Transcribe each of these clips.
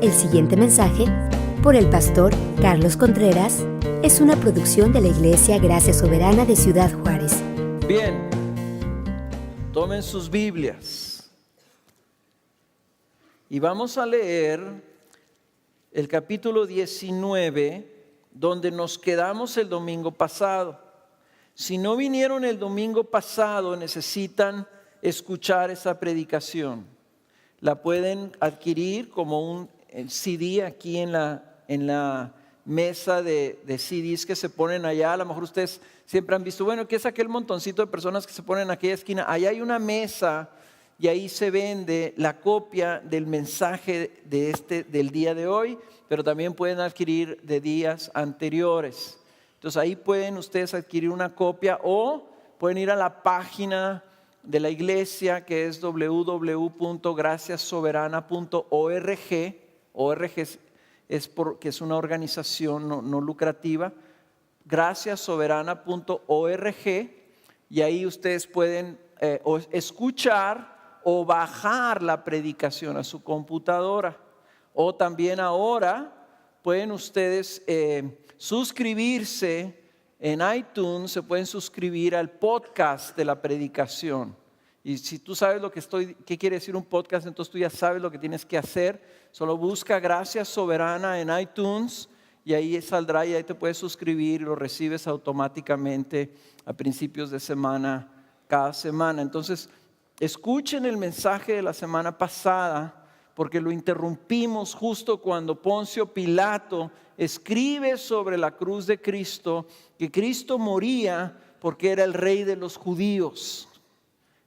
El siguiente mensaje, por el pastor Carlos Contreras, es una producción de la Iglesia Gracia Soberana de Ciudad Juárez. Bien, tomen sus Biblias y vamos a leer el capítulo 19, donde nos quedamos el domingo pasado. Si no vinieron el domingo pasado, necesitan escuchar esa predicación. La pueden adquirir como un CD aquí en la mesa de CDs que se ponen allá. A lo mejor ustedes siempre han visto, bueno, ¿qué es aquel montoncito de personas que se ponen en aquella esquina? Allá hay una mesa y ahí se vende la copia del mensaje del día de hoy, pero también pueden adquirir de días anteriores. Entonces ahí pueden ustedes adquirir una copia o pueden ir a la página de la iglesia, que es www.graciasoberana.org. ORG es porque es una organización no lucrativa. Graciasoberana.org, y ahí ustedes pueden o escuchar o bajar la predicación a su computadora. O también ahora pueden ustedes suscribirse en iTunes, se pueden suscribir al podcast de la predicación. Y si tú sabes qué quiere decir un podcast, entonces tú ya sabes lo que tienes que hacer. Solo busca Gracia Soberana en iTunes y ahí saldrá y ahí te puedes suscribir y lo recibes automáticamente a principios de semana, cada semana. Entonces, escuchen el mensaje de la semana pasada, porque lo interrumpimos justo cuando Poncio Pilato escribe sobre la cruz de Cristo que Cristo moría porque era el rey de los judíos.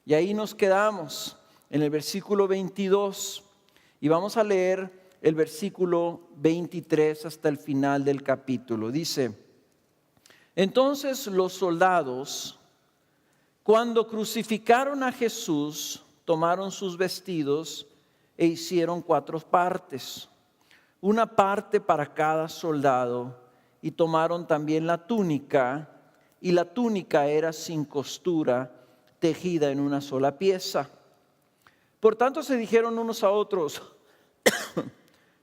Y ahí nos quedamos en el versículo 22 y vamos a leer el versículo 23 hasta el final del capítulo. Dice: entonces los soldados, cuando crucificaron a Jesús, tomaron sus vestidos e hicieron 4 partes, una parte para cada soldado, y tomaron también la túnica, y la túnica era sin costura, tejida en una sola pieza. Por tanto se dijeron unos a otros: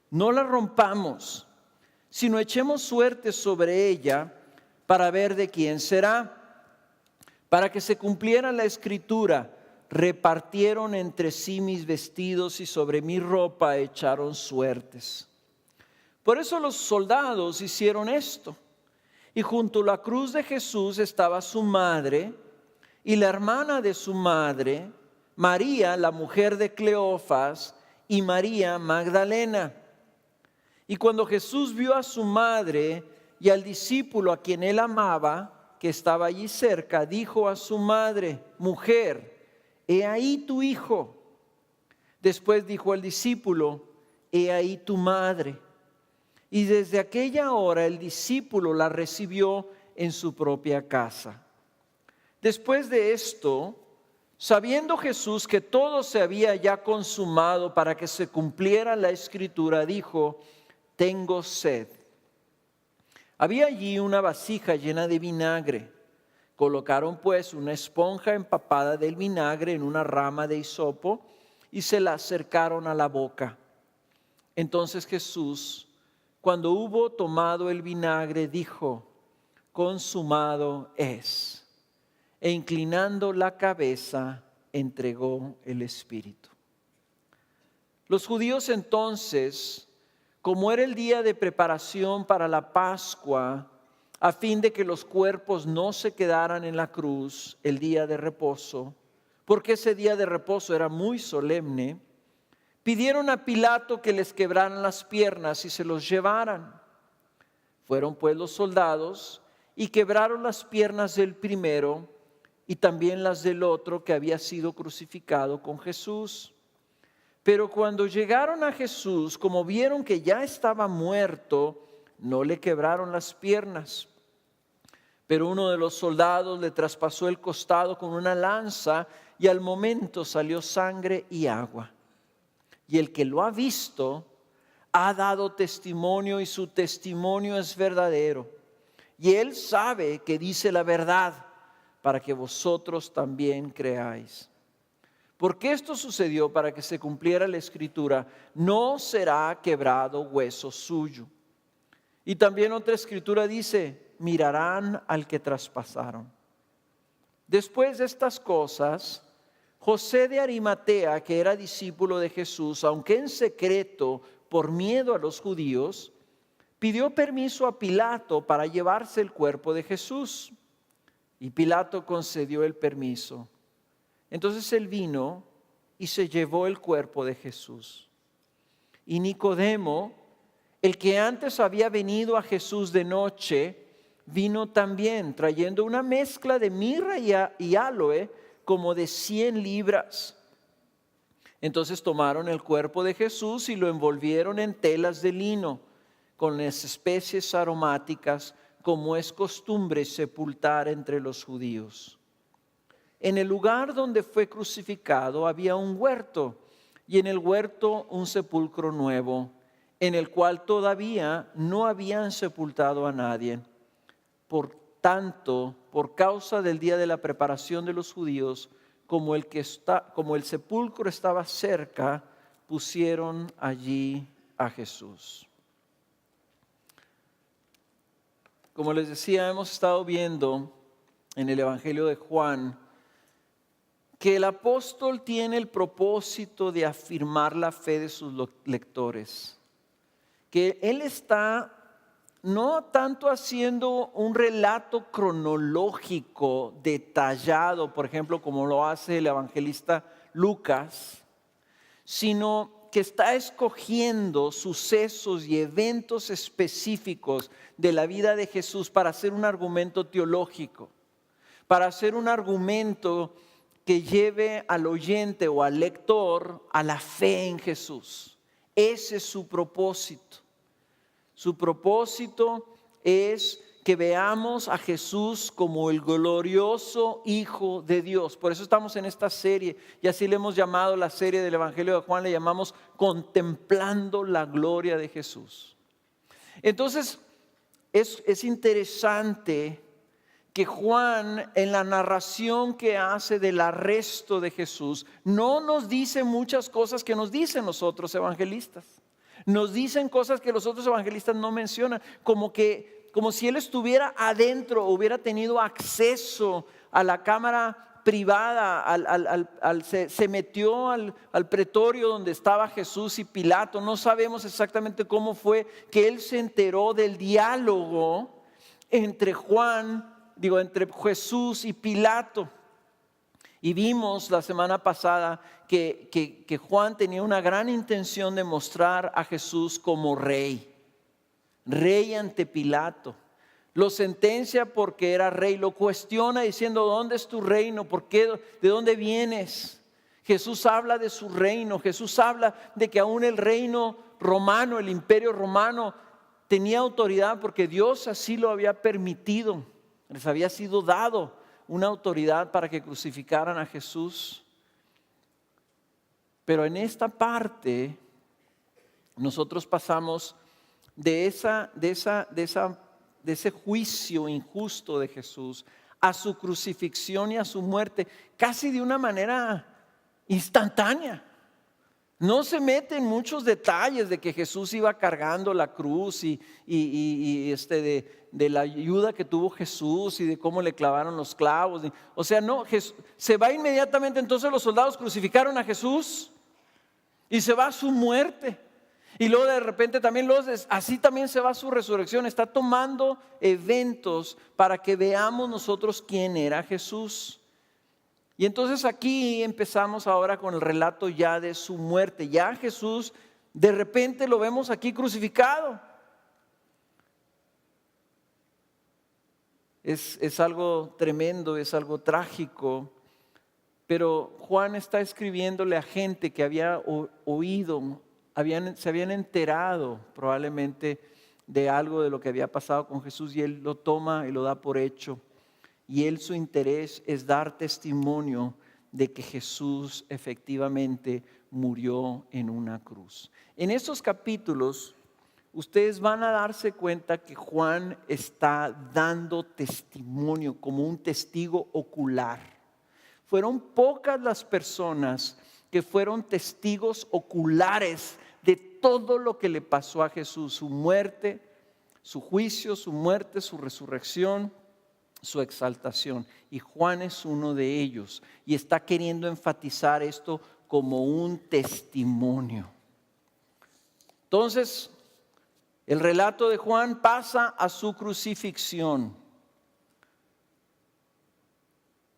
no la rompamos, sino echemos suerte sobre ella para ver de quién será. Para que se cumpliera la escritura: repartieron entre sí mis vestidos y sobre mi ropa echaron suertes. Por eso los soldados hicieron esto. Y junto a la cruz de Jesús estaba su madre y la hermana de su madre, María, la mujer de Cleofas, y María Magdalena. Y cuando Jesús vio a su madre y al discípulo a quien él amaba, que estaba allí cerca, dijo a su madre: mujer, he ahí tu hijo. Después dijo al discípulo: he ahí tu madre. Y desde aquella hora el discípulo la recibió en su propia casa. Después de esto, sabiendo Jesús que todo se había ya consumado para que se cumpliera la escritura, dijo: tengo sed. Había allí una vasija llena de vinagre. Colocaron pues una esponja empapada del vinagre en una rama de hisopo y se la acercaron a la boca. Entonces Jesús, cuando hubo tomado el vinagre, dijo: consumado es. E inclinando la cabeza, entregó el espíritu. Los judíos entonces, como era el día de preparación para la Pascua, a fin de que los cuerpos no se quedaran en la cruz el día de reposo, porque ese día de reposo era muy solemne, pidieron a Pilato que les quebraran las piernas y se los llevaran. Fueron pues los soldados y quebraron las piernas del primero y también las del otro que había sido crucificado con Jesús. Pero cuando llegaron a Jesús, como vieron que ya estaba muerto, no le quebraron las piernas. Pero uno de los soldados le traspasó el costado con una lanza y al momento salió sangre y agua. Y el que lo ha visto ha dado testimonio y su testimonio es verdadero. Y él sabe que dice la verdad para que vosotros también creáis. Porque esto sucedió para que se cumpliera la escritura: no será quebrado hueso suyo. Y también otra escritura dice: mirarán al que traspasaron. Después de estas cosas, José de Arimatea, que era discípulo de Jesús, aunque en secreto por miedo a los judíos, pidió permiso a Pilato para llevarse el cuerpo de Jesús. Y Pilato concedió el permiso. Entonces él vino y se llevó el cuerpo de Jesús. Y Nicodemo, el que antes había venido a Jesús de noche, vino también trayendo una mezcla de mirra y aloe como de 100 libras. Entonces tomaron el cuerpo de Jesús y lo envolvieron en telas de lino con las especies aromáticas, como es costumbre sepultar entre los judíos. En el lugar donde fue crucificado había un huerto, y en el huerto un sepulcro nuevo, en el cual todavía no habían sepultado a nadie. Por tanto, por causa del día de la preparación de los judíos, como el sepulcro estaba cerca, pusieron allí a Jesús. Como les decía, hemos estado viendo en el Evangelio de Juan que el apóstol tiene el propósito de afirmar la fe de sus lectores. Que él está no tanto haciendo un relato cronológico detallado, por ejemplo, como lo hace el evangelista Lucas, sino que está escogiendo sucesos y eventos específicos de la vida de Jesús para hacer un argumento teológico, para hacer un argumento que lleve al oyente o al lector a la fe en Jesús. Ese es su propósito. Su propósito es que veamos a Jesús como el glorioso Hijo de Dios. Por eso estamos en esta serie, y así le hemos llamado la serie del Evangelio de Juan, le llamamos Contemplando la Gloria de Jesús. Entonces, es interesante que Juan, en la narración que hace del arresto de Jesús, no nos dice muchas cosas que nos dicen los otros evangelistas. Nos dicen cosas que los otros evangelistas no mencionan, como si él estuviera adentro, hubiera tenido acceso a la cámara privada, se metió al pretorio donde estaba Jesús y Pilato. No sabemos exactamente cómo fue que él se enteró del diálogo entre entre Jesús y Pilato. Y vimos la semana pasada que Juan tenía una gran intención de mostrar a Jesús como rey ante Pilato. Lo sentencia porque era rey, lo cuestiona diciendo: ¿dónde es tu reino? ¿Por qué? ¿De dónde vienes? Jesús habla de su reino, Jesús habla de que aún el reino romano, el imperio romano, tenía autoridad porque Dios así lo había permitido, les había sido dado una autoridad para que crucificaran a Jesús. Pero en esta parte nosotros pasamos de ese juicio injusto de Jesús a su crucifixión y a su muerte, casi de una manera instantánea. No se mete en muchos detalles de que Jesús iba cargando la cruz y de la ayuda que tuvo Jesús y de cómo le clavaron los clavos. O sea, no, se va inmediatamente. Entonces los soldados crucificaron a Jesús y se va a su muerte. Y luego de repente también así también se va a su resurrección. Está tomando eventos para que veamos nosotros quién era Jesús. Y entonces aquí empezamos ahora con el relato ya de su muerte. Ya Jesús de repente lo vemos aquí crucificado. Es algo tremendo, es algo trágico. Pero Juan está escribiéndole a gente que había oído, se habían enterado probablemente de algo de lo que había pasado con Jesús, y él lo toma y lo da por hecho. Y él, su interés es dar testimonio de que Jesús efectivamente murió en una cruz. En estos capítulos ustedes van a darse cuenta que Juan está dando testimonio como un testigo ocular. Fueron pocas las personas que fueron testigos oculares de todo lo que le pasó a Jesús, su muerte, su juicio, su muerte, su resurrección, su exaltación. Y Juan es uno de ellos y está queriendo enfatizar esto como un testimonio. Entonces, el relato de Juan pasa a su crucifixión.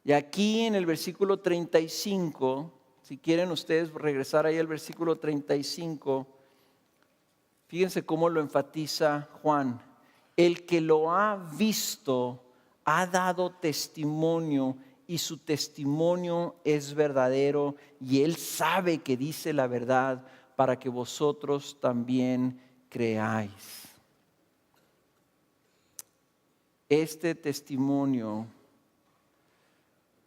Y aquí en el versículo 35, si quieren ustedes regresar ahí al versículo 35, fíjense cómo lo enfatiza Juan. El que lo ha visto ha dado testimonio y su testimonio es verdadero y él sabe que dice la verdad para que vosotros también creáis. Este testimonio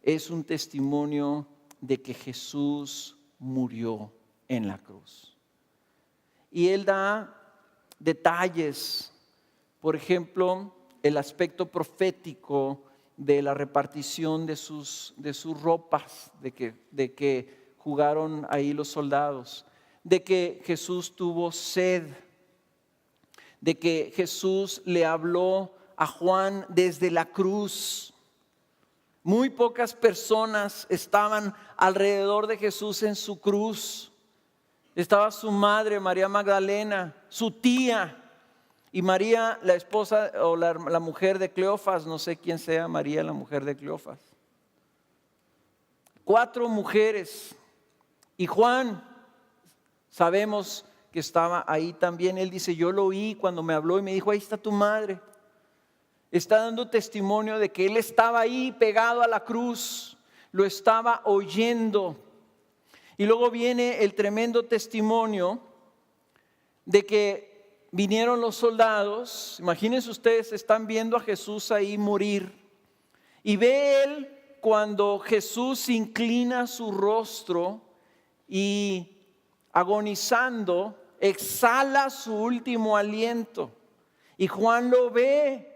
es un testimonio de que Jesús murió en la cruz. Y él da detalles, por ejemplo, el aspecto profético de la repartición de sus ropas, de que jugaron ahí los soldados, de que Jesús tuvo sed, de que Jesús le habló a Juan desde la cruz. Muy pocas personas estaban alrededor de Jesús en su cruz. Estaba su madre, María Magdalena, su tía y María, la esposa o la mujer de Cleofas, no sé quién sea María, la mujer de Cleofas. 4 mujeres. Y Juan, sabemos que estaba ahí también. Él dice, yo lo oí cuando me habló y me dijo, ahí está tu madre. Está dando testimonio de que él estaba ahí pegado a la cruz, lo estaba oyendo. Y luego viene el tremendo testimonio de que vinieron los soldados. Imagínense ustedes, están viendo a Jesús ahí morir. Y ve él cuando Jesús inclina su rostro y agonizando, exhala su último aliento. Y Juan lo ve.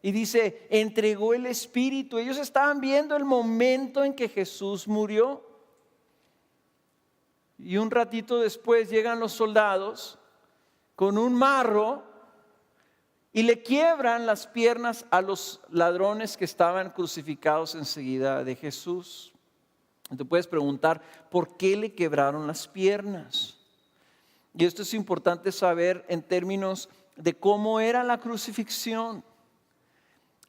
Y dice, entregó el Espíritu. Ellos estaban viendo el momento en que Jesús murió. Y un ratito después llegan los soldados con un marro y le quiebran las piernas a los ladrones que estaban crucificados enseguida de Jesús. Te puedes preguntar, ¿por qué le quebraron las piernas? Y esto es importante saber en términos de cómo era la crucifixión.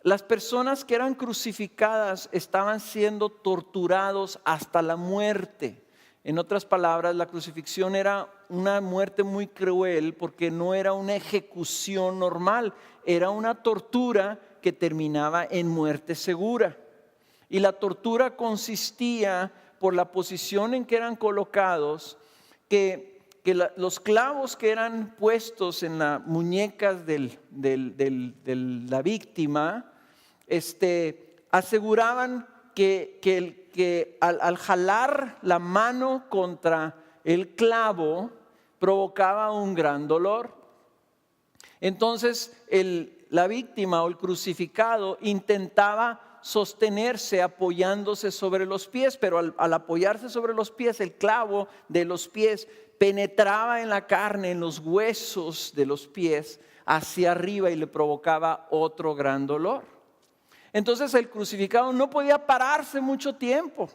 Las personas que eran crucificadas estaban siendo torturados hasta la muerte. En otras palabras, la crucifixión era una muerte muy cruel porque no era una ejecución normal, era una tortura que terminaba en muerte segura. Y la tortura consistía por la posición en que eran colocados, que los clavos que eran puestos en las muñecas de la víctima, aseguraban que al jalar la mano contra el clavo provocaba un gran dolor. Entonces la víctima o el crucificado intentaba sostenerse apoyándose sobre los pies, pero al apoyarse sobre los pies, el clavo de los pies penetraba en la carne, en los huesos de los pies hacia arriba y le provocaba otro gran dolor. Entonces el crucificado no podía pararse mucho tiempo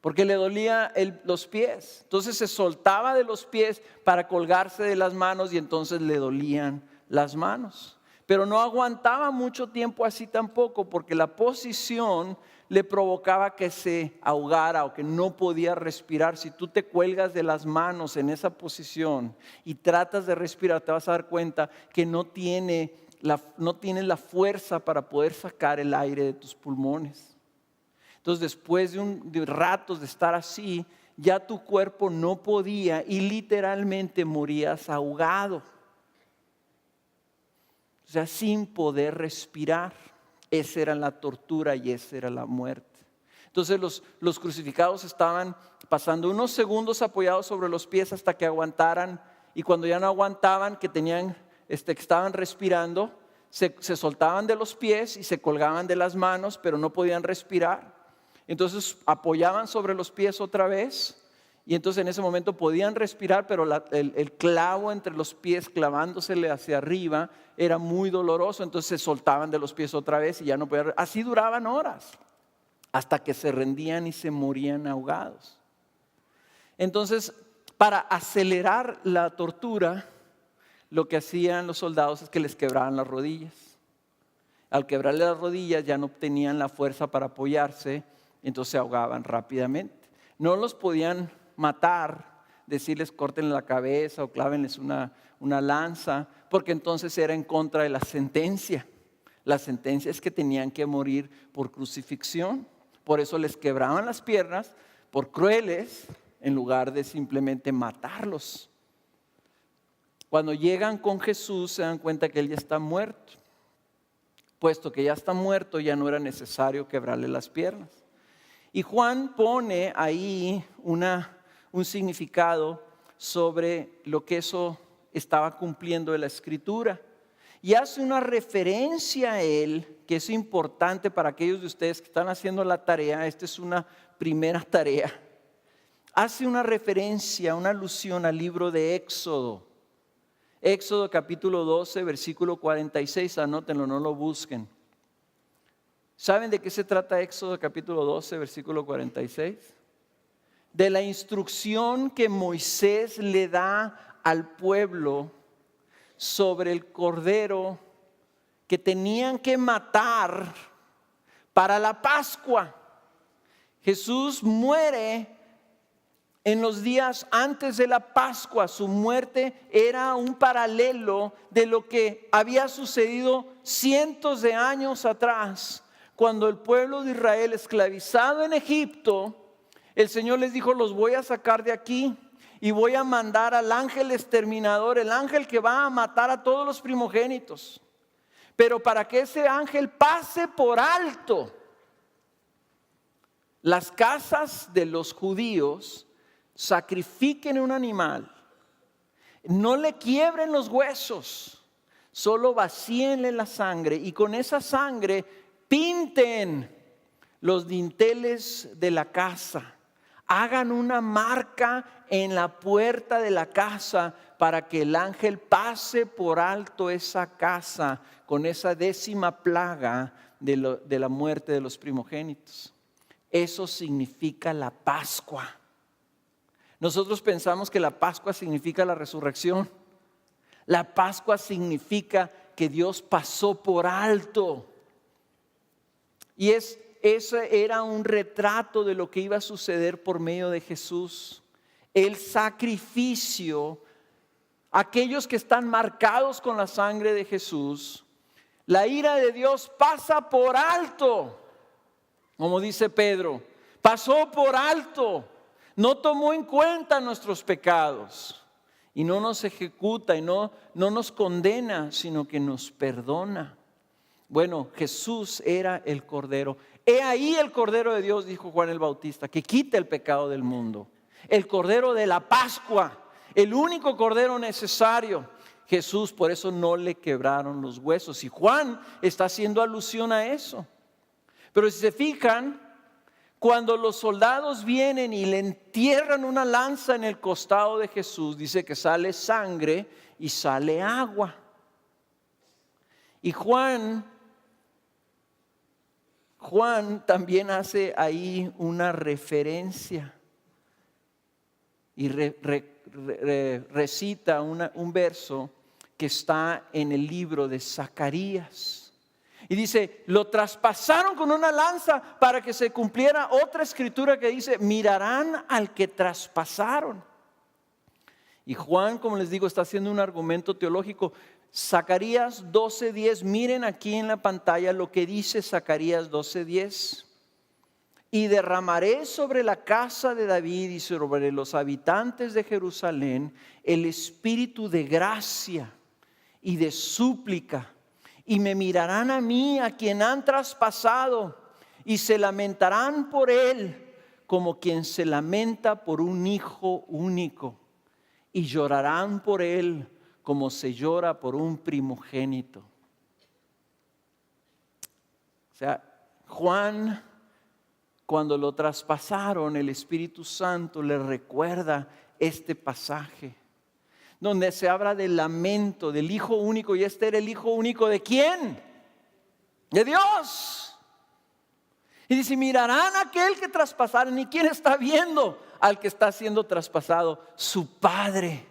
porque le dolía los pies. Entonces se soltaba de los pies para colgarse de las manos y entonces le dolían las manos. Pero no aguantaba mucho tiempo así tampoco porque la posición le provocaba que se ahogara o que no podía respirar. Si tú te cuelgas de las manos en esa posición y tratas de respirar, te vas a dar cuenta que no tienes la fuerza para poder sacar el aire de tus pulmones. Entonces después de ratos de estar así, ya tu cuerpo no podía y literalmente morías ahogado. O sea, sin poder respirar. Esa era la tortura y esa era la muerte. Entonces los crucificados estaban pasando unos segundos apoyados sobre los pies hasta que aguantaran, y cuando ya no aguantaban, que estaban respirando, se soltaban de los pies y se colgaban de las manos, pero no podían respirar. Entonces apoyaban sobre los pies otra vez. Y entonces en ese momento podían respirar, pero el clavo entre los pies clavándosele hacia arriba era muy doloroso. Entonces se soltaban de los pies otra vez y ya no podían. Así duraban horas, hasta que se rendían y se morían ahogados. Entonces, para acelerar la tortura, lo que hacían los soldados es que les quebraban las rodillas. Al quebrarle las rodillas ya no tenían la fuerza para apoyarse, entonces se ahogaban rápidamente. No los podían matar, decirles córtenle la cabeza o clávenles una lanza, porque entonces era en contra de la sentencia. La sentencia es que tenían que morir por crucifixión. Por eso les quebraban las piernas, por crueles, en lugar de simplemente matarlos. Cuando llegan con Jesús se dan cuenta que Él ya está muerto. Puesto que ya está muerto, ya no era necesario quebrarle las piernas. Y Juan pone ahí un significado sobre lo que eso estaba cumpliendo de la Escritura. Y hace una referencia a él, que es importante para aquellos de ustedes que están haciendo la tarea. Esta es una primera tarea. Hace una referencia, una alusión al libro de Éxodo. Éxodo capítulo 12, versículo 46, anótenlo, no lo busquen. ¿Saben de qué se trata Éxodo capítulo 12, versículo 46? De la instrucción que Moisés le da al pueblo sobre el cordero que tenían que matar para la Pascua. Jesús muere en los días antes de la Pascua. Su muerte era un paralelo de lo que había sucedido cientos de años atrás, cuando el pueblo de Israel, esclavizado en Egipto, el Señor les dijo: los voy a sacar de aquí y voy a mandar al ángel exterminador, el ángel que va a matar a todos los primogénitos. Pero para que ese ángel pase por alto las casas de los judíos, sacrifiquen un animal, no le quiebren los huesos, solo vacíenle la sangre y con esa sangre pinten los dinteles de la casa. Hagan una marca en la puerta de la casa para que el ángel pase por alto esa casa con esa 10ª plaga de la muerte de los primogénitos. Eso significa la Pascua. Nosotros pensamos que la Pascua significa la resurrección. La Pascua significa que Dios pasó por alto. Y ese era un retrato de lo que iba a suceder por medio de Jesús. El sacrificio, aquellos que están marcados con la sangre de Jesús, la ira de Dios pasa por alto, como dice Pedro, pasó por alto, no tomó en cuenta nuestros pecados y no nos ejecuta y no nos condena, sino que nos perdona. Bueno, Jesús era el Cordero. He ahí el Cordero de Dios, dijo Juan el Bautista, que quita el pecado del mundo. El Cordero de la Pascua, el único Cordero necesario. Jesús, por eso no le quebraron los huesos. Y Juan está haciendo alusión a eso. Pero si se fijan, cuando los soldados vienen y le entierran una lanza en el costado de Jesús, dice que sale sangre y sale agua. Y Juan también hace ahí una referencia y recita un verso que está en el libro de Zacarías. Y dice, lo traspasaron con una lanza para que se cumpliera otra escritura que dice, mirarán al que traspasaron. Y Juan, como les digo, está haciendo un argumento teológico. Zacarías 12:10, miren aquí en la pantalla lo que dice Zacarías 12:10. Y derramaré sobre la casa de David y sobre los habitantes de Jerusalén el espíritu de gracia y de súplica. Y me mirarán a mí, a quien han traspasado, y se lamentarán por él como quien se lamenta por un hijo único. Y llorarán por él como se llora por un primogénito. O sea, Juan cuando lo traspasaron, el Espíritu Santo le recuerda este pasaje, donde se habla del lamento del Hijo único. Y este era el Hijo único ¿de quién? De Dios. Y dice, mirarán a aquel que traspasaron. ¿Y quién está viendo al que está siendo traspasado? Su Padre.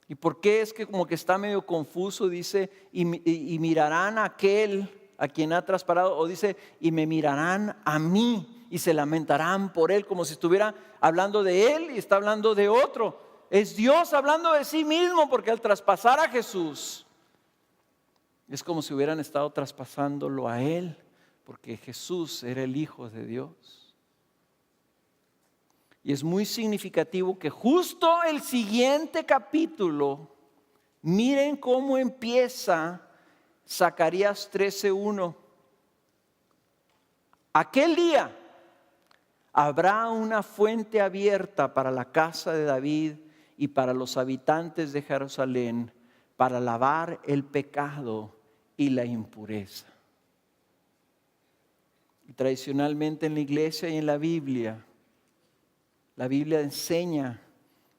¿Y por qué es que como que está medio confuso? Dice, y mirarán a aquel a quien ha traspasado, o dice, y me mirarán a mí y se lamentarán por él, como si estuviera hablando de él y está hablando de otro. Es Dios hablando de sí mismo, porque al traspasar a Jesús es como si hubieran estado traspasándolo a él, porque Jesús era el Hijo de Dios. Y es muy significativo que justo el siguiente capítulo, miren cómo empieza Zacarías 13:1. Aquel día habrá una fuente abierta para la casa de David y para los habitantes de Jerusalén, para lavar el pecado y la impureza. Y tradicionalmente en la iglesia y en la Biblia enseña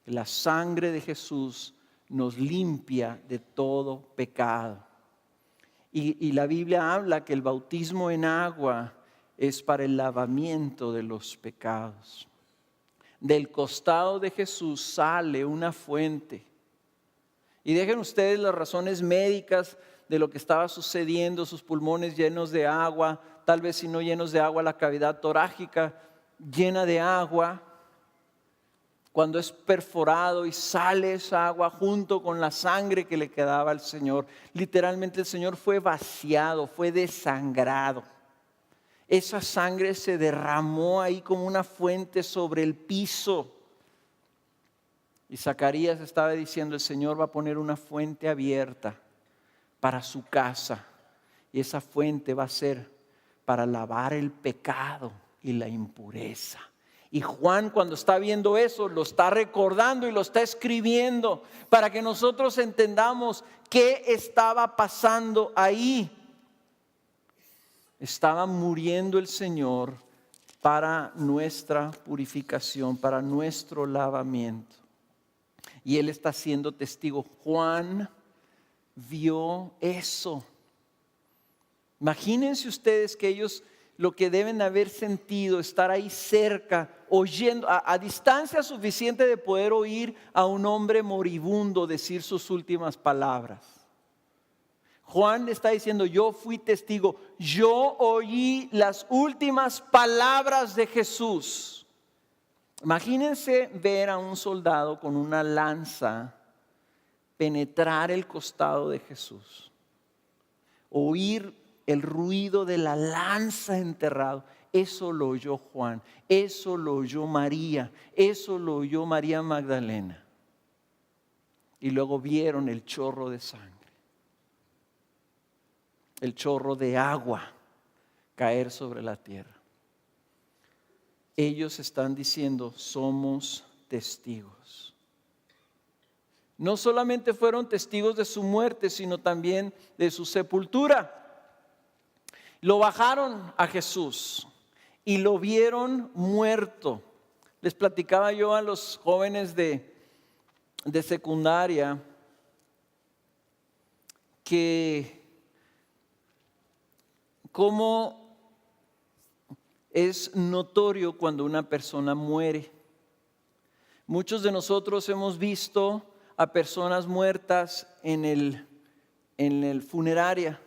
que la sangre de Jesús nos limpia de todo pecado. Y la Biblia habla que el bautismo en agua es para el lavamiento de los pecados. Del costado de Jesús sale una fuente. Y dejen ustedes las razones médicas de lo que estaba sucediendo, sus pulmones llenos de agua, tal vez si no llenos de agua, la cavidad torácica llena de agua. Cuando es perforado y sale esa agua junto con la sangre que le quedaba al Señor, literalmente el Señor fue vaciado, fue desangrado. Esa sangre se derramó ahí como una fuente sobre el piso. Y Zacarías estaba diciendo, el Señor va a poner una fuente abierta para su casa. Y esa fuente va a ser para lavar el pecado y la impureza. Y Juan, cuando está viendo eso, lo está recordando y lo está escribiendo para que nosotros entendamos qué estaba pasando ahí. Estaba muriendo el Señor para nuestra purificación, para nuestro lavamiento. Y Él está siendo testigo. Juan vio eso. Imagínense ustedes que ellos lo que deben haber sentido, estar ahí cerca, oyendo, a distancia suficiente de poder oír a un hombre moribundo decir sus últimas palabras. Juan le está diciendo, yo fui testigo, yo oí las últimas palabras de Jesús. Imagínense ver a un soldado con una lanza penetrar el costado de Jesús, oír el ruido de la lanza enterrado. Eso lo oyó Juan, eso lo oyó María, eso lo oyó María Magdalena. Y luego vieron el chorro de sangre, el chorro de agua caer sobre la tierra. Ellos están diciendo, somos testigos. No solamente fueron testigos de su muerte, sino también de su sepultura. Lo bajaron a Jesús y lo vieron muerto. Les platicaba yo a los jóvenes de secundaria que cómo es notorio cuando una persona muere. Muchos de nosotros hemos visto a personas muertas en el funeraria.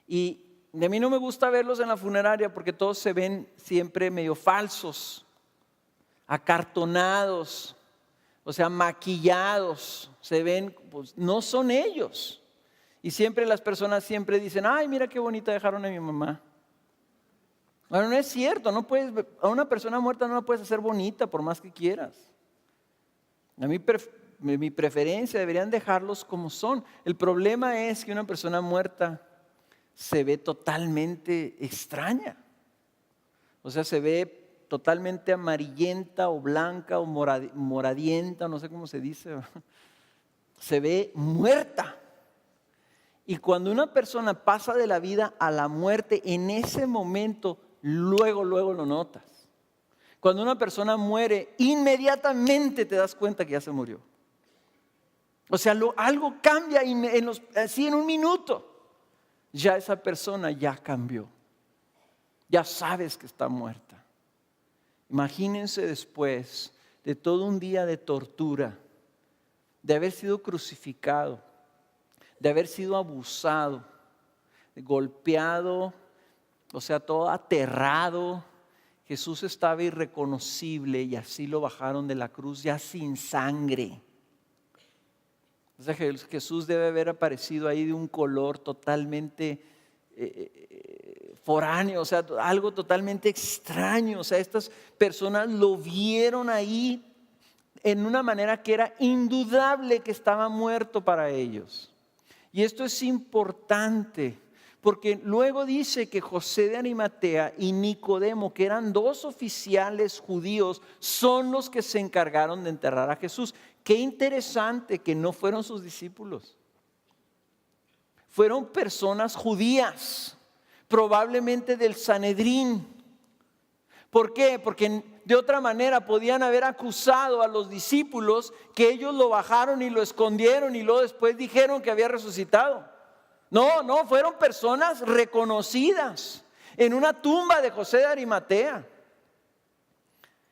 Y a mí no me gusta verlos en la funeraria porque todos se ven siempre medio falsos, acartonados, o sea, maquillados. Se ven, pues no son ellos. Y siempre las personas siempre dicen, ay, mira qué bonita dejaron a mi mamá. Bueno, no es cierto, no puedes, a una persona muerta no la puedes hacer bonita por más que quieras. A mí mi preferencia deberían dejarlos como son. El problema es que una persona muerta se ve totalmente extraña. O sea, se ve totalmente amarillenta o blanca o moradienta, no sé cómo se dice. Se ve muerta. Y cuando una persona pasa de la vida a la muerte, en ese momento, luego lo notas. Cuando una persona muere, inmediatamente te das cuenta que ya se murió. O sea, algo cambia así en un minuto. Ya esa persona ya cambió. Ya sabes que está muerta. Imagínense después de todo un día de tortura, de haber sido crucificado, de haber sido abusado, golpeado, o sea, todo aterrado. Jesús estaba irreconocible y así lo bajaron de la cruz ya sin sangre. O sea, Jesús debe haber aparecido ahí de un color totalmente foráneo, o sea, algo totalmente extraño. O sea, estas personas lo vieron ahí en una manera que era indudable que estaba muerto para ellos. Y esto es importante, porque luego dice que José de Arimatea y Nicodemo, que eran dos oficiales judíos, son los que se encargaron de enterrar a Jesús. Qué interesante que no fueron sus discípulos. Fueron personas judías, probablemente del Sanedrín. ¿Por qué? Porque de otra manera podían haber acusado a los discípulos que ellos lo bajaron y lo escondieron y luego después dijeron que había resucitado. No, fueron personas reconocidas en una tumba de José de Arimatea.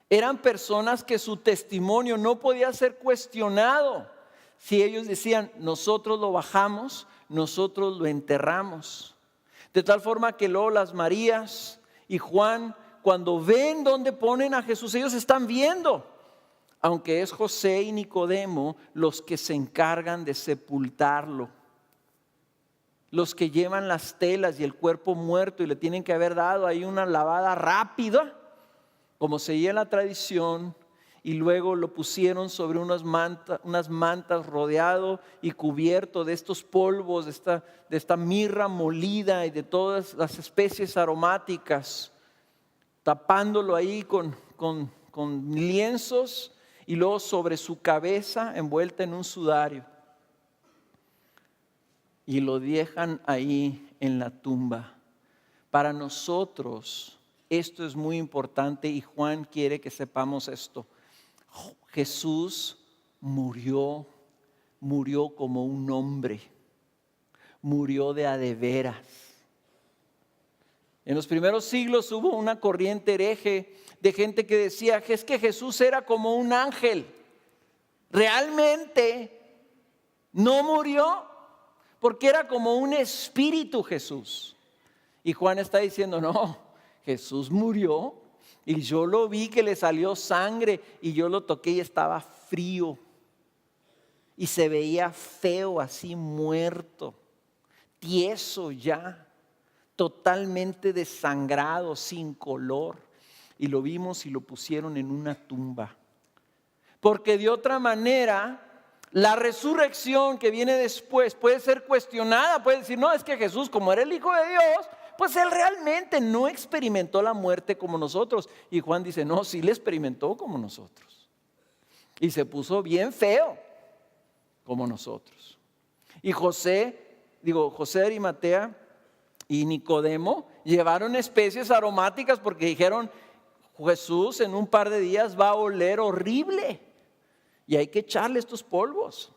Eran personas que su testimonio no podía ser cuestionado. Si ellos decían, nosotros lo bajamos, nosotros lo enterramos. De tal forma que luego las Marías y Juan, cuando ven dónde ponen a Jesús, ellos están viendo. Aunque es José y Nicodemo los que se encargan de sepultarlo. Los que llevan las telas y el cuerpo muerto y le tienen que haber dado ahí una lavada rápida, como seguía la tradición, y luego lo pusieron sobre unas mantas rodeado y cubierto de estos polvos, de esta mirra molida y de todas las especies aromáticas, tapándolo ahí con lienzos y luego sobre su cabeza envuelta en un sudario. Y lo dejan ahí en la tumba. Para nosotros esto es muy importante y Juan quiere que sepamos esto. Jesús murió como un hombre, murió de a de veras. En los primeros siglos hubo una corriente hereje de gente que decía que es que Jesús era como un ángel. Realmente no murió porque era como un espíritu Jesús. Y Juan está diciendo, no, Jesús murió y yo lo vi que le salió sangre y yo lo toqué y estaba frío. Y se veía feo, así muerto, tieso ya, totalmente desangrado, sin color. Y lo vimos y lo pusieron en una tumba. Porque de otra manera, la resurrección que viene después puede ser cuestionada. Puede decir, no, es que Jesús, como era el Hijo de Dios, pues Él realmente no experimentó la muerte como nosotros. Y Juan dice, no, sí la experimentó como nosotros. Y se puso bien feo como nosotros. Y José de Arimatea y Nicodemo llevaron especies aromáticas porque dijeron, Jesús en un par de días va a oler horrible. Y hay que echarle estos polvos.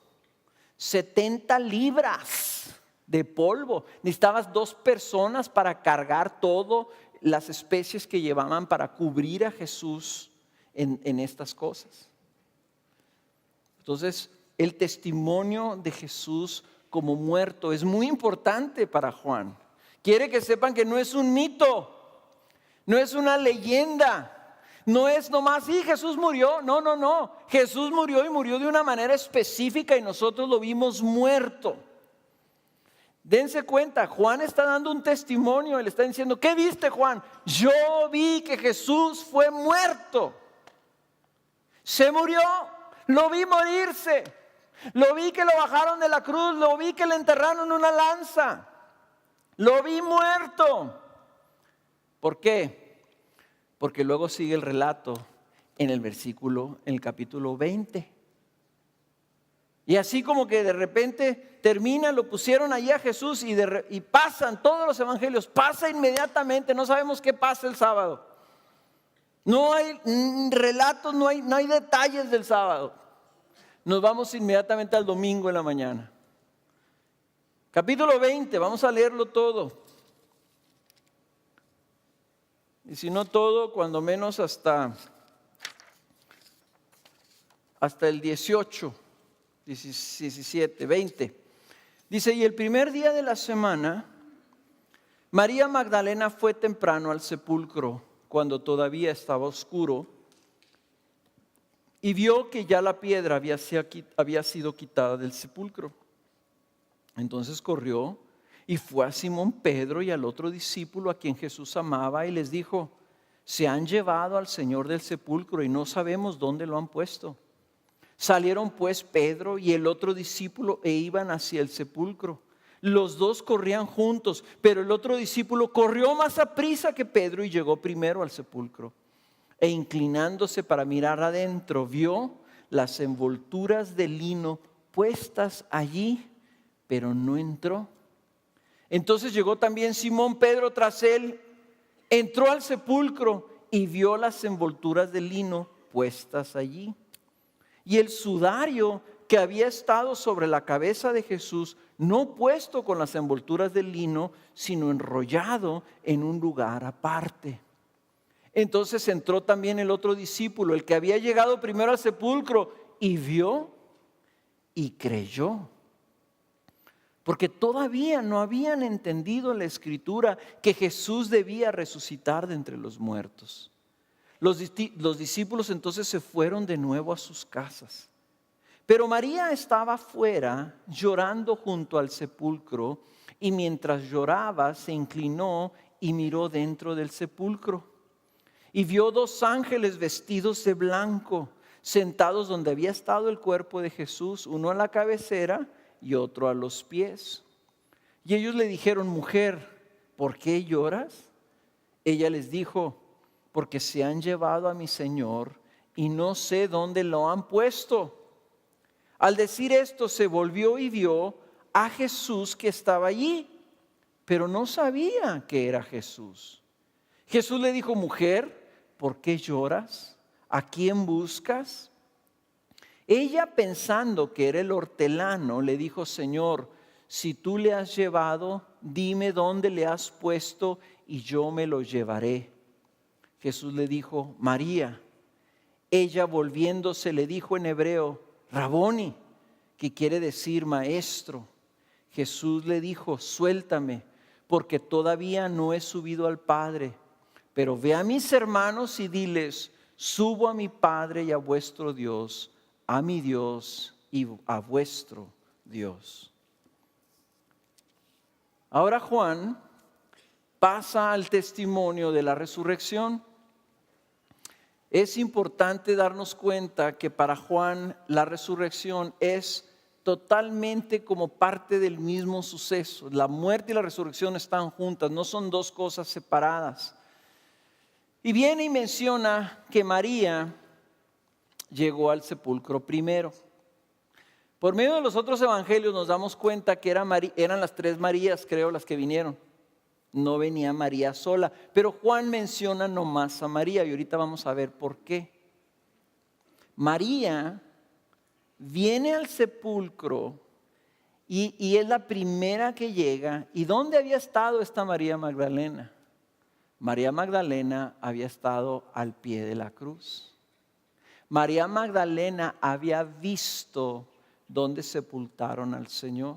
70 libras de polvo. Necesitabas 2 personas para cargar todas las especies que llevaban para cubrir a Jesús en estas cosas. Entonces, el testimonio de Jesús como muerto es muy importante para Juan. Quiere que sepan que no es un mito, no es una leyenda. No es nomás, sí, Jesús murió. No. Jesús murió y murió de una manera específica y nosotros lo vimos muerto. Dense cuenta, Juan está dando un testimonio. Él está diciendo, ¿qué viste, Juan? Yo vi que Jesús fue muerto. Se murió, lo vi morirse. Lo vi que lo bajaron de la cruz, lo vi que le enterraron en una lanza. Lo vi muerto. ¿Por qué? Porque luego sigue el relato en el capítulo 20. Y así como que de repente termina, lo pusieron allí a Jesús y pasan todos los evangelios, pasa inmediatamente, no sabemos qué pasa el sábado. No hay relatos, no hay detalles del sábado. Nos vamos inmediatamente al domingo en la mañana. Capítulo 20, vamos a leerlo todo. Y si no todo, cuando menos hasta el 18, 17, 20. Dice, y el primer día de la semana, María Magdalena fue temprano al sepulcro cuando todavía estaba oscuro y vio que ya la piedra había sido quitada del sepulcro. Entonces corrió y fue a Simón Pedro y al otro discípulo a quien Jesús amaba y les dijo, se han llevado al Señor del sepulcro y no sabemos dónde lo han puesto. Salieron pues Pedro y el otro discípulo e iban hacia el sepulcro. Los dos corrían juntos, pero el otro discípulo corrió más aprisa que Pedro y llegó primero al sepulcro. E inclinándose para mirar adentro, vio las envolturas de lino puestas allí, pero no entró. Entonces llegó también Simón Pedro tras él, entró al sepulcro y vio las envolturas de lino puestas allí. Y el sudario que había estado sobre la cabeza de Jesús, no puesto con las envolturas de lino, sino enrollado en un lugar aparte. Entonces entró también el otro discípulo, el que había llegado primero al sepulcro, y vio y creyó. Porque todavía no habían entendido la Escritura que Jesús debía resucitar de entre los muertos. Los discípulos entonces se fueron de nuevo a sus casas. Pero María estaba afuera llorando junto al sepulcro y mientras lloraba se inclinó y miró dentro del sepulcro. Y vio dos ángeles vestidos de blanco sentados donde había estado el cuerpo de Jesús, uno a la cabecera y otro a los pies. Y ellos le dijeron, mujer, ¿por qué lloras? Ella les dijo, porque se han llevado a mi Señor y no sé dónde lo han puesto. Al decir esto se volvió y vio a Jesús que estaba allí, pero no sabía que era Jesús. Jesús le dijo, mujer, ¿por qué lloras? ¿A quién buscas? Ella, pensando que era el hortelano, le dijo, Señor, si tú le has llevado, dime dónde le has puesto y yo me lo llevaré. Jesús le dijo, María. Ella, volviéndose, le dijo en hebreo, Raboni, que quiere decir maestro. Jesús le dijo, suéltame, porque todavía no he subido al Padre, pero ve a mis hermanos y diles, subo a mi Padre y a vuestro Dios, a mi Dios y a vuestro Dios. Ahora Juan pasa al testimonio de la resurrección. Es importante darnos cuenta que para Juan la resurrección es totalmente como parte del mismo suceso. La muerte y la resurrección están juntas, no son dos cosas separadas. Y viene y menciona que María llegó al sepulcro primero. Por medio de los otros evangelios nos damos cuenta que eran las tres Marías, creo, las que vinieron. No venía María sola, pero Juan menciona nomás a María y ahorita vamos a ver por qué. María viene al sepulcro y es la primera que llega. ¿Y dónde había estado esta María Magdalena? María Magdalena había estado al pie de la cruz. María Magdalena había visto dónde sepultaron al Señor.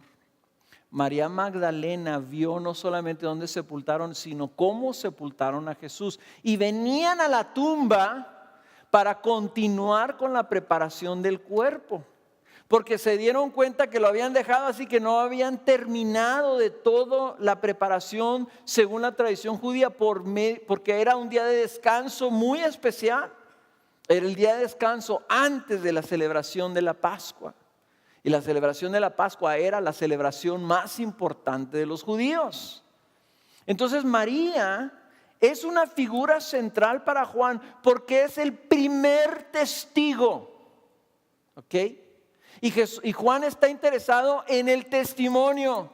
María Magdalena vio no solamente dónde sepultaron, sino cómo sepultaron a Jesús. Y venían a la tumba para continuar con la preparación del cuerpo. Porque se dieron cuenta que lo habían dejado así, que no habían terminado de toda la preparación según la tradición judía, porque era un día de descanso muy especial. Era el día de descanso antes de la celebración de la Pascua. Y la celebración de la Pascua era la celebración más importante de los judíos. Entonces María es una figura central para Juan porque es el primer testigo. ¿Ok? Y Juan está interesado en el testimonio.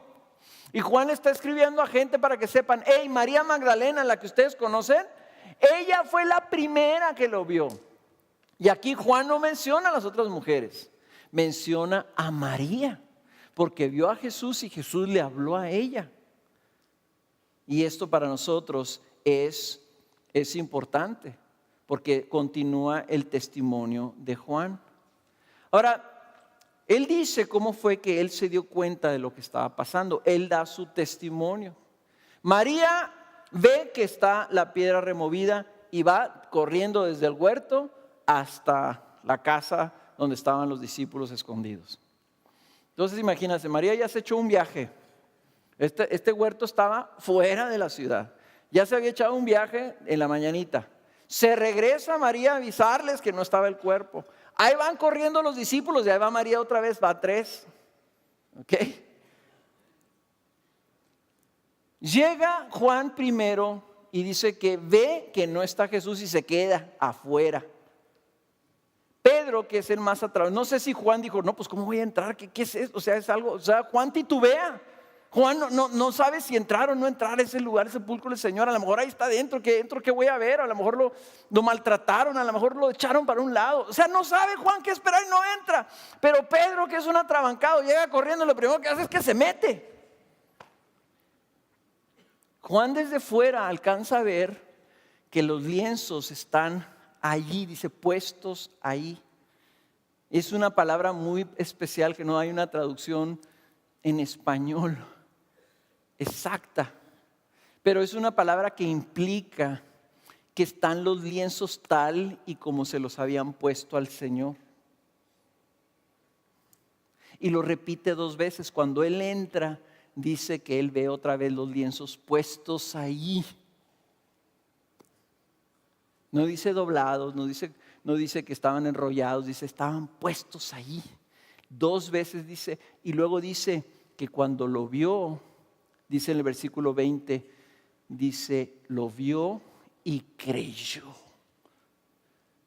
Y Juan está escribiendo a gente para que sepan, hey, María Magdalena, la que ustedes conocen, ella fue la primera que lo vio. Y aquí Juan no menciona a las otras mujeres, menciona a María, porque vio a Jesús y Jesús le habló a ella. Y esto para nosotros es importante, porque continúa el testimonio de Juan. Ahora, él dice cómo fue que él se dio cuenta de lo que estaba pasando. Él da su testimonio. María ve que está la piedra removida y va corriendo desde el huerto hasta la casa donde estaban los discípulos escondidos. Entonces imagínense, María ya se echó un viaje. Este huerto estaba fuera de la ciudad. Ya se había echado un viaje en la mañanita. Se regresa María a avisarles que no estaba el cuerpo. Ahí van corriendo los discípulos y ahí va María otra vez, va 3. ¿Ok? Llega Juan primero y dice que ve que no está Jesús y se queda afuera. Pedro, que es el más atrás, no sé si Juan dijo, no, pues ¿cómo voy a entrar? ¿Qué es eso? O sea, es algo, o sea, Juan titubea. Juan no sabe si entrar o no entrar a ese lugar, ese sepulcro del Señor. A lo mejor ahí está dentro, ¿qué voy a ver? A lo mejor lo maltrataron, a lo mejor lo echaron para un lado. O sea, no sabe Juan qué esperar y no entra. Pero Pedro, que es un atrabancado, llega corriendo y lo primero que hace es que se mete. Juan desde fuera alcanza a ver que los lienzos están allí, dice, puestos ahí. Es una palabra muy especial que no hay una traducción en español exacta, pero es una palabra que implica que están los lienzos tal y como se los habían puesto al Señor. Y lo repite 2 veces. Cuando Él entra, dice que Él ve otra vez los lienzos puestos ahí. No dice doblados, no dice que estaban enrollados, dice estaban puestos ahí. 2 veces dice, y luego dice que cuando lo vio, dice en el versículo 20, dice, lo vio y creyó.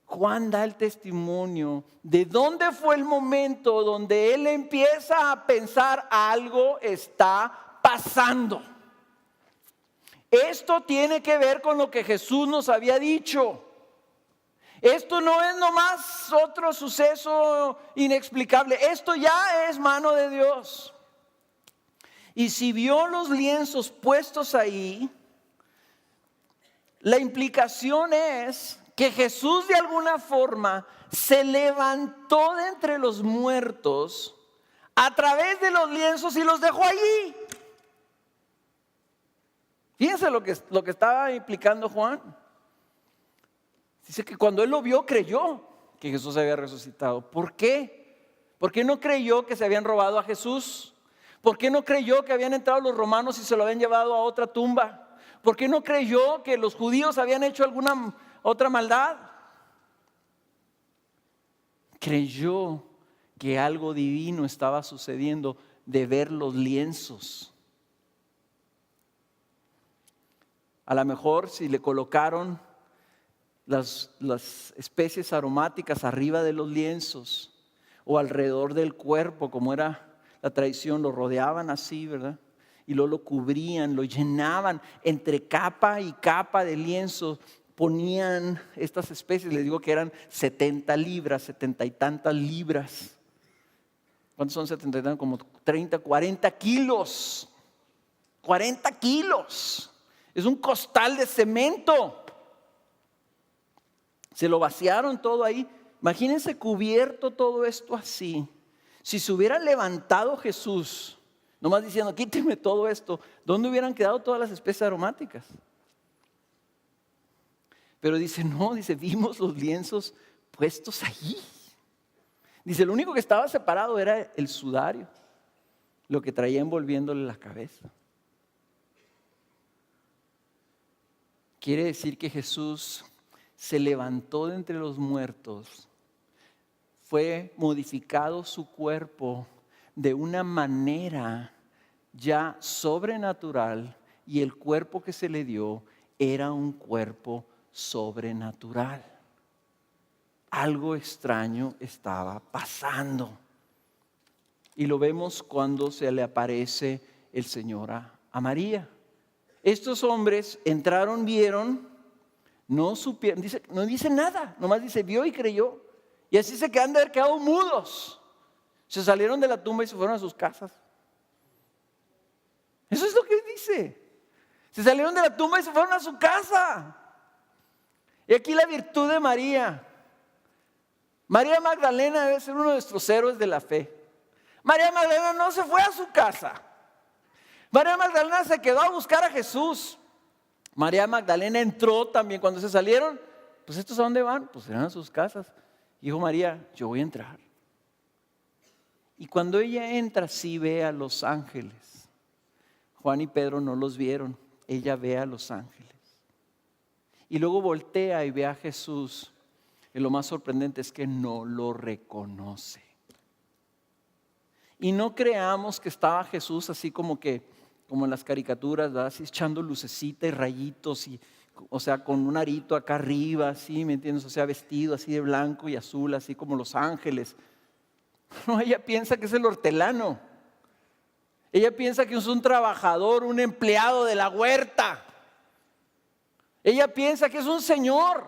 Juan da el testimonio de dónde fue el momento donde él empieza a pensar algo está pasando. Esto tiene que ver con lo que Jesús nos había dicho. Esto no es nomás otro suceso inexplicable. Esto ya es mano de Dios. Y si vio los lienzos puestos ahí, la implicación es que Jesús de alguna forma se levantó de entre los muertos a través de los lienzos y los dejó allí. Fíjense lo que estaba implicando Juan. Dice que cuando él lo vio, creyó que Jesús había resucitado. ¿Por qué? ¿Por qué no creyó que se habían robado a Jesús? ¿Por qué no creyó que habían entrado los romanos y se lo habían llevado a otra tumba? ¿Por qué no creyó que los judíos habían hecho alguna otra maldad? Creyó que algo divino estaba sucediendo de ver los lienzos. A lo mejor si le colocaron las especies aromáticas arriba de los lienzos o alrededor del cuerpo, como era la tradición, lo rodeaban así, ¿verdad? Y luego lo cubrían, lo llenaban entre capa y capa de lienzo, ponían estas especies, les digo que eran 70 libras, 70 y tantas libras. ¿Cuántos son 70 y tantas? Como 30, 40 kilos. 40 kilos. Es un costal de cemento. Se lo vaciaron todo ahí. Imagínense cubierto todo esto así. Si se hubiera levantado Jesús, nomás diciendo, quíteme todo esto, ¿dónde hubieran quedado todas las especies aromáticas? Pero dice, no, dice, vimos los lienzos puestos allí. Dice, lo único que estaba separado era el sudario, lo que traía envolviéndole la cabeza. Quiere decir que Jesús se levantó de entre los muertos, fue modificado su cuerpo de una manera ya sobrenatural y el cuerpo que se le dio era un cuerpo sobrenatural. Algo extraño estaba pasando. Y lo vemos cuando se le aparece el Señor a María. Estos hombres entraron, vieron, no supieron, no dice nada, nomás dice vio y creyó. Y así se quedan de haber quedado mudos. Se salieron de la tumba y se fueron a sus casas. Eso es lo que dice. Se salieron de la tumba y se fueron a su casa. Y aquí la virtud de María. María Magdalena debe ser uno de nuestros héroes de la fe. María Magdalena no se fue a su casa. María Magdalena se quedó a buscar a Jesús. María Magdalena entró también cuando se salieron. Pues estos a dónde van? Pues eran a sus casas. Dijo María, yo voy a entrar. Y cuando ella entra, sí ve a los ángeles. Juan y Pedro no los vieron. Ella ve a los ángeles. Y luego voltea y ve a Jesús. Y lo más sorprendente es que no lo reconoce. Y no creamos que estaba Jesús así como en las caricaturas, ¿verdad? Así echando lucecita y rayitos, o sea, con un arito acá arriba, así, ¿me entiendes? O sea, vestido así de blanco y azul, así como los ángeles. No, ella piensa que es el hortelano. Ella piensa que es un trabajador, un empleado de la huerta. Ella piensa que es un señor,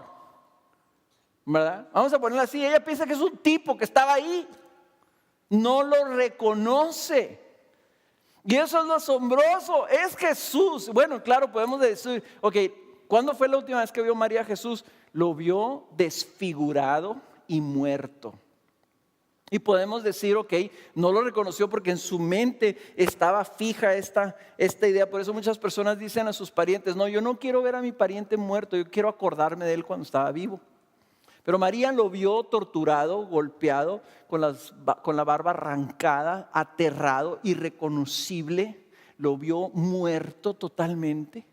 ¿verdad? Vamos a ponerlo así. Ella piensa que es un tipo que estaba ahí. No lo reconoce. Y eso es lo asombroso. Es Jesús. Bueno, claro, podemos decir, ok, ¿cuándo fue la última vez que vio María a Jesús? Lo vio desfigurado y muerto. Y podemos decir, ok, no lo reconoció porque en su mente estaba fija esta idea. Por eso muchas personas dicen a sus parientes, no, yo no quiero ver a mi pariente muerto, yo quiero acordarme de él cuando estaba vivo. Pero María lo vio torturado, golpeado, con la barba arrancada, aterrado, irreconocible. Lo vio muerto totalmente.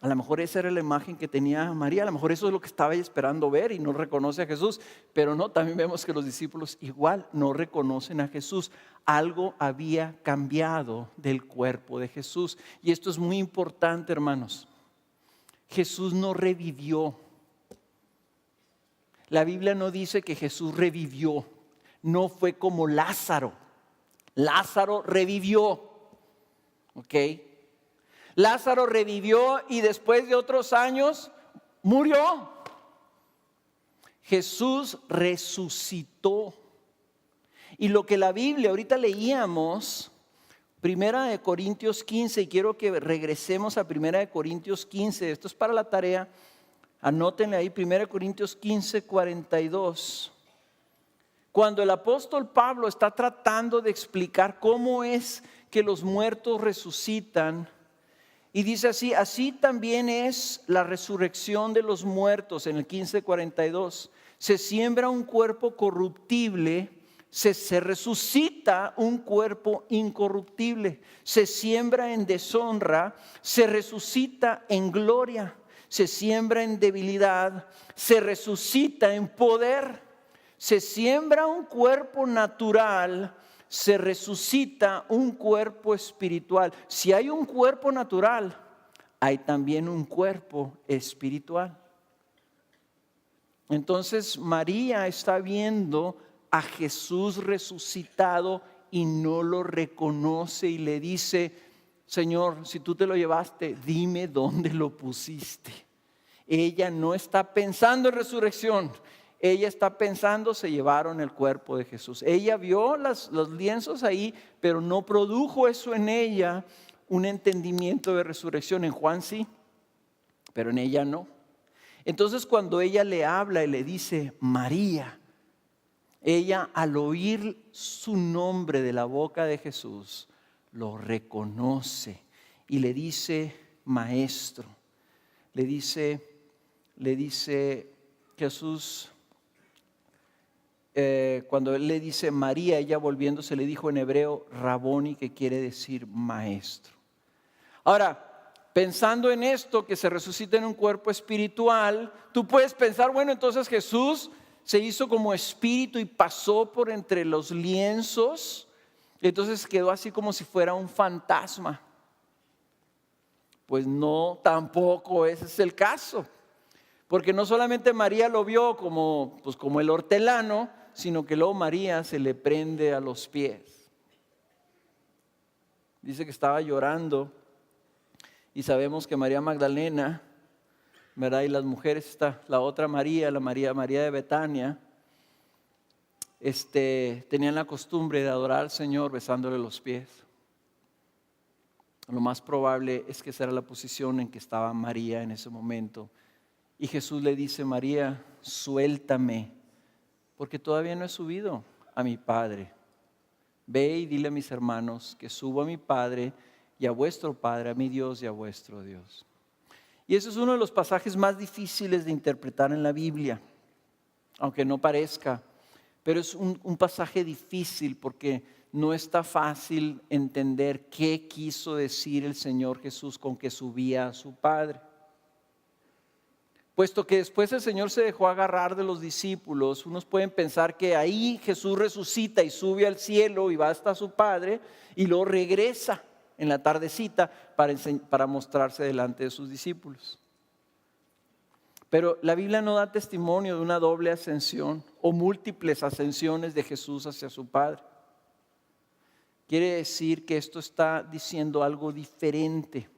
A lo mejor esa era la imagen que tenía María. A lo mejor eso es lo que estaba esperando ver y no reconoce a Jesús. Pero no, también vemos que los discípulos igual no reconocen a Jesús. Algo había cambiado del cuerpo de Jesús. Y esto es muy importante, hermanos. Jesús no revivió. La Biblia no dice que Jesús revivió. No fue como Lázaro. Lázaro revivió. ¿Ok? Lázaro revivió y después de otros años murió. Jesús resucitó. Y lo que la Biblia, ahorita leíamos, 1 Corintios 15, y quiero que regresemos a 1 Corintios 15. Esto es para la tarea. Anótenle ahí 1 Corintios 15, 42. Cuando el apóstol Pablo está tratando de explicar cómo es que los muertos resucitan, y dice así, así también es la resurrección de los muertos, en el 15:42. Se siembra un cuerpo corruptible, se resucita un cuerpo incorruptible. Se siembra en deshonra, se resucita en gloria. Se siembra en debilidad, se resucita en poder. Se siembra un cuerpo natural, se resucita un cuerpo espiritual. Si hay un cuerpo natural, hay también un cuerpo espiritual. Entonces María está viendo a Jesús resucitado y no lo reconoce y le dice, Señor, si tú te lo llevaste, dime dónde lo pusiste. Ella no está pensando en resurrección. Ella está pensando, se llevaron el cuerpo de Jesús. Ella vio los lienzos ahí, pero no produjo eso en ella un entendimiento de resurrección. En Juan sí, pero en ella no. Entonces cuando ella le habla y le dice María, ella al oír su nombre de la boca de Jesús, lo reconoce y le dice maestro. Le dice Jesús, cuando él le dice María, ella volviéndose le dijo en hebreo Raboni, que quiere decir maestro. Ahora, pensando en esto, que se resucita en un cuerpo espiritual, tú puedes pensar, bueno, entonces Jesús se hizo como espíritu y pasó por entre los lienzos, y entonces quedó así como si fuera un fantasma. Pues no, tampoco ese es el caso. Porque no solamente María lo vio como el hortelano, sino que luego María se le prende a los pies. Dice que estaba llorando y sabemos que María Magdalena, ¿verdad? Y las mujeres, está la otra María, María de Betania, tenían la costumbre de adorar al Señor besándole los pies. Lo más probable es que esa era la posición en que estaba María en ese momento. Y Jesús le dice: María, suéltame, porque todavía no he subido a mi Padre. Ve y dile a mis hermanos que subo a mi Padre y a vuestro Padre, a mi Dios y a vuestro Dios. Y ese es uno de los pasajes más difíciles de interpretar en la Biblia, aunque no parezca, pero es un pasaje difícil porque no está fácil entender qué quiso decir el Señor Jesús con que subía a su Padre. Puesto que después el Señor se dejó agarrar de los discípulos, unos pueden pensar que ahí Jesús resucita y sube al cielo y va hasta su Padre y luego regresa en la tardecita para mostrarse delante de sus discípulos. Pero la Biblia no da testimonio de una doble ascensión o múltiples ascensiones de Jesús hacia su Padre. Quiere decir que esto está diciendo algo diferente.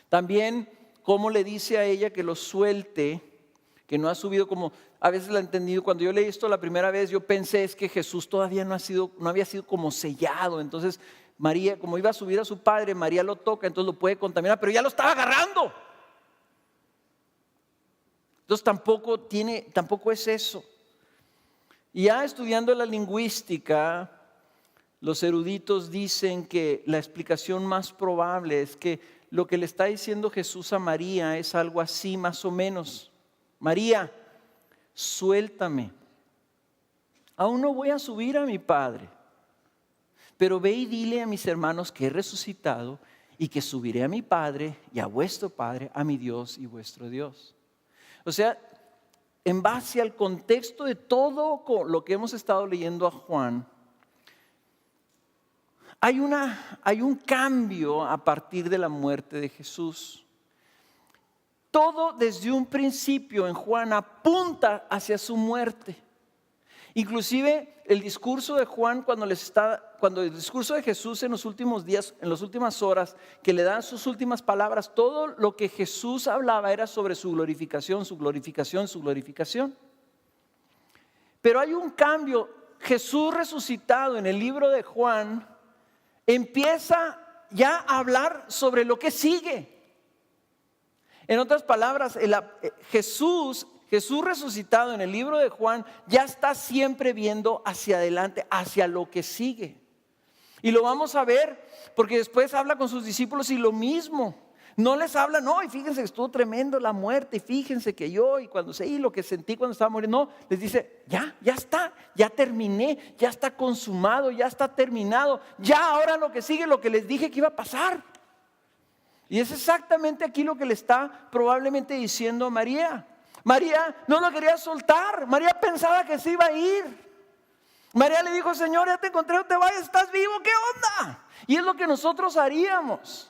También, ¿cómo le dice a ella que lo suelte? Que no ha subido, como a veces la he entendido. Cuando yo leí esto la primera vez, yo pensé es que Jesús todavía no había sido como sellado. Entonces María, como iba a subir a su Padre, María lo toca, entonces lo puede contaminar, pero ya lo estaba agarrando. Entonces tampoco es eso. Y ya estudiando la lingüística, los eruditos dicen que la explicación más probable es que lo que le está diciendo Jesús a María es algo así más o menos: María, suéltame. Aún no voy a subir a mi Padre, pero ve y dile a mis hermanos que he resucitado y que subiré a mi Padre y a vuestro Padre, a mi Dios y vuestro Dios. O sea, en base al contexto de todo lo que hemos estado leyendo a Juan, hay un cambio a partir de la muerte de Jesús. Todo desde un principio en Juan apunta hacia su muerte. Inclusive el discurso de Juan, cuando el discurso de Jesús en los últimos días, en las últimas horas, que le dan sus últimas palabras, todo lo que Jesús hablaba era sobre su glorificación, su glorificación, su glorificación. Pero hay un cambio. Jesús resucitado en el libro de Juan empieza ya a hablar sobre lo que sigue. En otras palabras, Jesús resucitado en el libro de Juan ya está siempre viendo hacia adelante, hacia lo que sigue. Y lo vamos a ver porque después habla con sus discípulos y lo mismo. No les habla, no, y fíjense que estuvo tremendo la muerte, y fíjense que yo, y cuando lo que sentí cuando estaba muriendo, no, les dice, ya está, ya terminé, ya está consumado, ya está terminado, ya ahora lo que sigue, lo que les dije que iba a pasar. Y es exactamente aquí lo que le está probablemente diciendo a María. María no lo quería soltar, María pensaba que se iba a ir. María le dijo, Señor, ya te encontré, no te vayas, estás vivo, ¿qué onda? Y es lo que nosotros haríamos.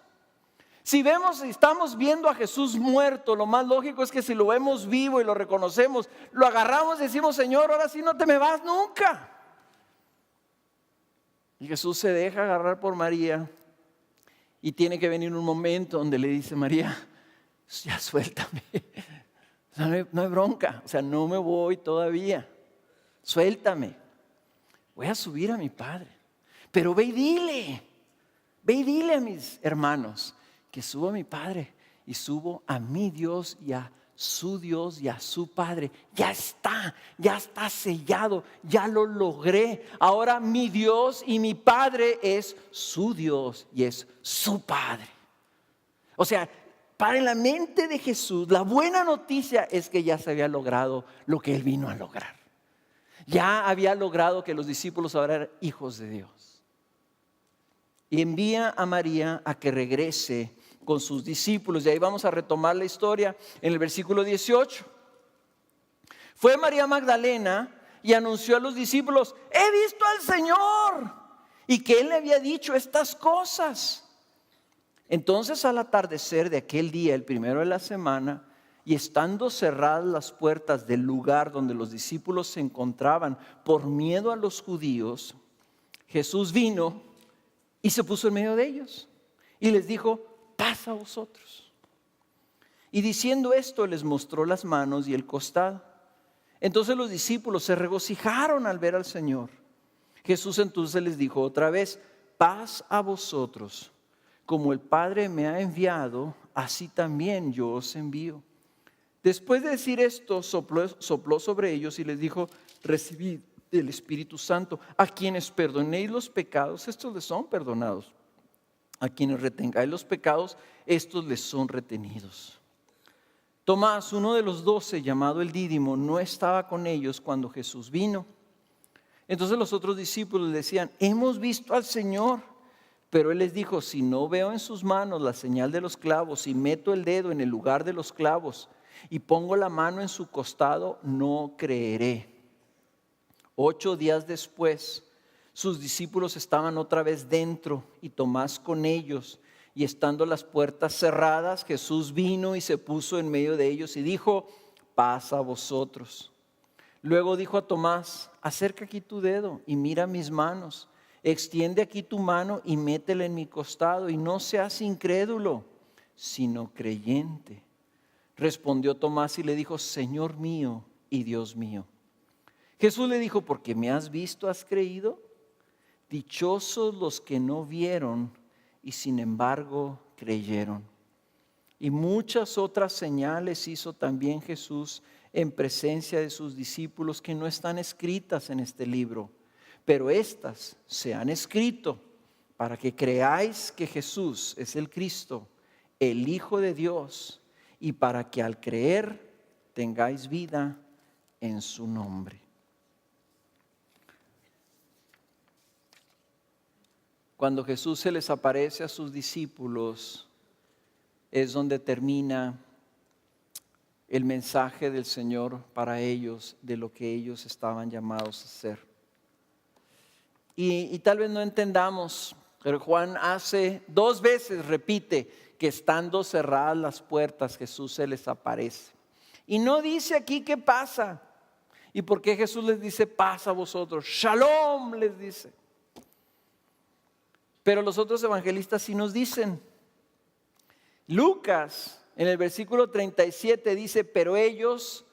Si estamos viendo a Jesús muerto, lo más lógico es que si lo vemos vivo y lo reconocemos, lo agarramos y decimos, Señor, ahora sí no te me vas nunca. Y Jesús se deja agarrar por María y tiene que venir un momento donde le dice, María, ya suéltame. O sea, no hay bronca, o sea, no me voy todavía. Suéltame. Voy a subir a mi Padre. Pero ve y dile a mis hermanos que subo a mi Padre y subo a mi Dios y a su Dios y a su Padre. Ya está sellado, ya lo logré. Ahora mi Dios y mi Padre es su Dios y es su Padre. O sea, para la mente de Jesús, la buena noticia es que ya se había logrado lo que Él vino a lograr. Ya había logrado que los discípulos ahora eran hijos de Dios. Y envía a María a que regrese con sus discípulos. Y ahí vamos a retomar la historia en el versículo 18. Fue María Magdalena y anunció a los discípulos, he visto al Señor, y que Él le había dicho estas cosas. Entonces al atardecer de aquel día, el primero de la semana, Y estando cerradas las puertas del lugar donde los discípulos se encontraban por miedo a los judíos, Jesús vino y se puso en medio de ellos y les dijo: paz a vosotros. Y diciendo esto les mostró las manos y el costado. Entonces los discípulos se regocijaron al ver al Señor. Jesús entonces les dijo otra vez: paz a vosotros. Como el Padre me ha enviado, así también yo os envío. Después de decir esto, sopló sobre ellos y les dijo: recibid el Espíritu Santo. A quienes perdonéis los pecados, estos les son perdonados. A quienes retengáis los pecados, estos les son retenidos. Tomás, uno de los 12, llamado el Dídimo, no estaba con ellos cuando Jesús vino. Entonces los otros discípulos le decían: hemos visto al Señor. Pero él les dijo: si no veo en sus manos la señal de los clavos, y meto el dedo en el lugar de los clavos, y pongo la mano en su costado, no creeré. 8 días después, sus discípulos estaban otra vez dentro, y Tomás con ellos. Y estando las puertas cerradas, Jesús vino y se puso en medio de ellos y dijo: paz a vosotros. Luego dijo a Tomás: acerca aquí tu dedo y mira mis manos. Extiende aquí tu mano y métela en mi costado, y no seas incrédulo, sino creyente. Respondió Tomás y le dijo: Señor mío y Dios mío. Jesús le dijo: porque me has visto, has creído. Dichosos los que no vieron y sin embargo creyeron. Y muchas otras señales hizo también Jesús en presencia de sus discípulos, que no están escritas en este libro. Pero estas se han escrito para que creáis que Jesús es el Cristo, el Hijo de Dios, y para que al creer tengáis vida en su nombre. Cuando Jesús se les aparece a sus discípulos, es donde termina el mensaje del Señor para ellos, de lo que ellos estaban llamados a hacer. Y tal vez no entendamos, pero Juan hace 2 veces, repite, que estando cerradas las puertas, Jesús se les aparece. Y no dice aquí qué pasa. ¿Y por qué Jesús les dice paz a vosotros? Shalom les dice. Pero los otros evangelistas sí nos dicen. Lucas, en el versículo 37 dice: pero ellos,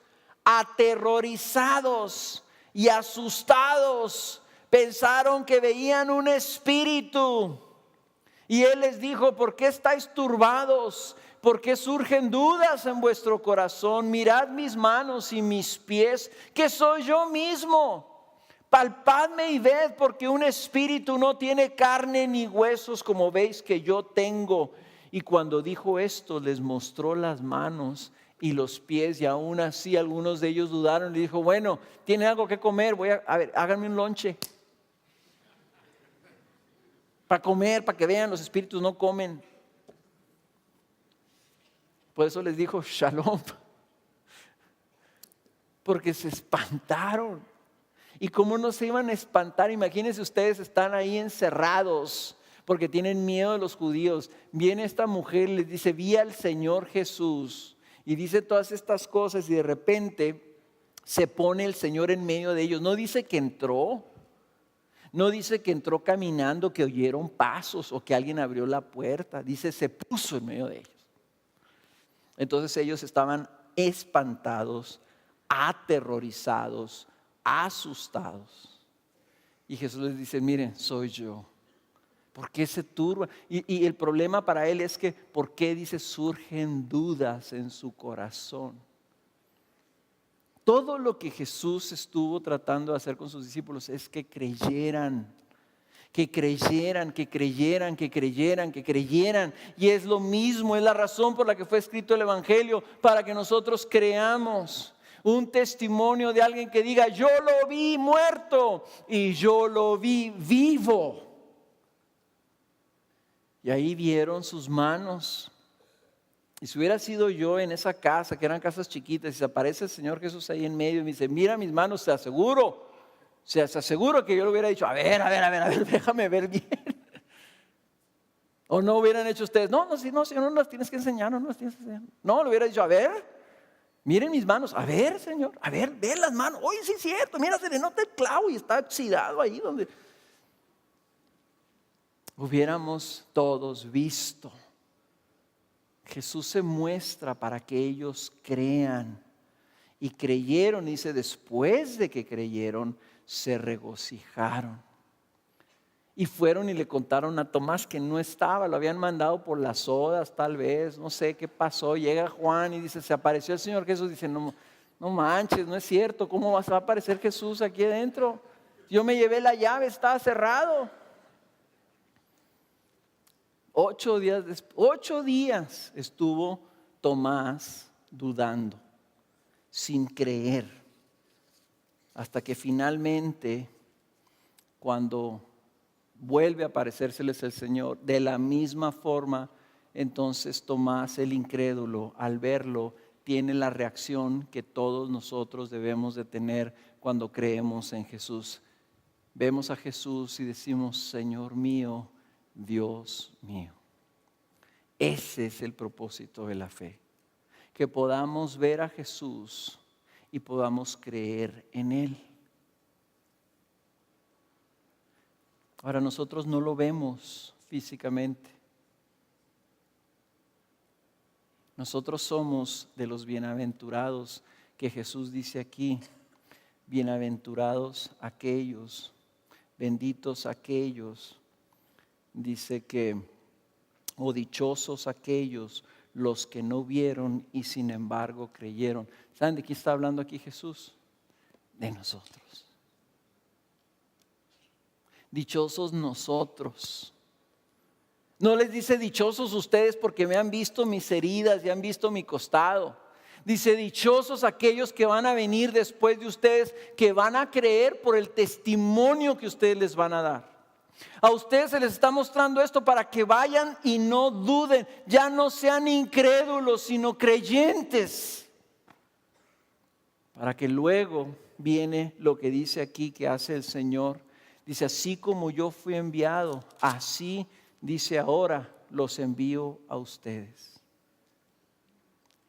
aterrorizados y asustados, pensaron que veían un espíritu. Y él les dijo: ¿por qué estáis turbados? ¿Por qué surgen dudas en vuestro corazón? Mirad mis manos y mis pies, que soy yo mismo. Palpadme y ved, porque un espíritu no tiene carne ni huesos, como veis que yo tengo. Y cuando dijo esto, les mostró las manos y los pies, y aún así algunos de ellos dudaron. Le dijo: bueno, ¿tiene algo que comer? A ver, háganme un lonche para comer, para que vean, los espíritus no comen. Por eso les dijo shalom, porque se espantaron. ¿Y cómo no se iban a espantar? Imagínense ustedes, están ahí encerrados porque tienen miedo de los judíos. Viene esta mujer y les dice: vi al Señor Jesús, y dice todas estas cosas, y de repente se pone el Señor en medio de ellos. No dice que entró, no dice que entró caminando, que oyeron pasos o que alguien abrió la puerta. Dice: se puso en medio de ellos. Entonces ellos estaban espantados, aterrorizados, asustados. Y Jesús les dice: miren, soy yo. ¿Por qué se turba? Y el problema para él es que, ¿por qué dice surgen dudas en su corazón? Todo lo que Jesús estuvo tratando de hacer con sus discípulos es que creyeran. Que creyeran, que creyeran, que creyeran, que creyeran. Y es lo mismo, es la razón por la que fue escrito el Evangelio, para que nosotros creamos. Un testimonio de alguien que diga: yo lo vi muerto y yo lo vi vivo. Y ahí vieron sus manos. Y si hubiera sido yo en esa casa, que eran casas chiquitas, y se aparece el Señor Jesús ahí en medio y me dice: mira mis manos, te aseguro que yo le hubiera dicho: a ver, déjame ver bien. O no hubieran hecho ustedes: no, Señor, no las tienes que enseñar, no las tienes que enseñar. No, le hubiera dicho: a ver, Miren mis manos. A ver, Señor, a ver, ve las manos. Oye, sí es cierto, mira, se le nota el clavo y está oxidado ahí donde hubiéramos todos visto. Jesús se muestra para que ellos crean. Y creyeron, dice, después de que creyeron, se regocijaron. Y fueron y le contaron a Tomás que no estaba, lo habían mandado por las sodas tal vez, no sé qué pasó. Llega Juan y dice, se apareció el Señor Jesús. Dice, no manches, no es cierto, ¿cómo va a aparecer Jesús aquí adentro? Yo me llevé la llave, estaba cerrado. 8 días estuvo Tomás dudando, sin creer, hasta que finalmente, cuando vuelve a aparecérseles el Señor, de la misma forma, entonces Tomás, el incrédulo, al verlo, tiene la reacción que todos nosotros debemos de tener cuando creemos en Jesús. Vemos a Jesús y decimos, Señor mío, Dios mío. Ese es el propósito de la fe. Que podamos ver a Jesús y podamos creer en Él. Ahora nosotros no lo vemos físicamente. Nosotros somos de los bienaventurados que Jesús dice aquí. Bienaventurados aquellos, benditos aquellos. Dice que, o dichosos aquellos los que no vieron y sin embargo creyeron. ¿Saben de qué está hablando aquí Jesús? De nosotros. Dichosos nosotros. No les dice dichosos ustedes porque me han visto mis heridas y han visto mi costado. Dice dichosos aquellos que van a venir después de ustedes, que van a creer por el testimonio que ustedes les van a dar. A ustedes se les está mostrando esto para que vayan y no duden, ya no sean incrédulos, sino creyentes. Para que luego viene lo que dice aquí que hace el Señor. Dice, así como yo fui enviado, así dice ahora, los envío a ustedes.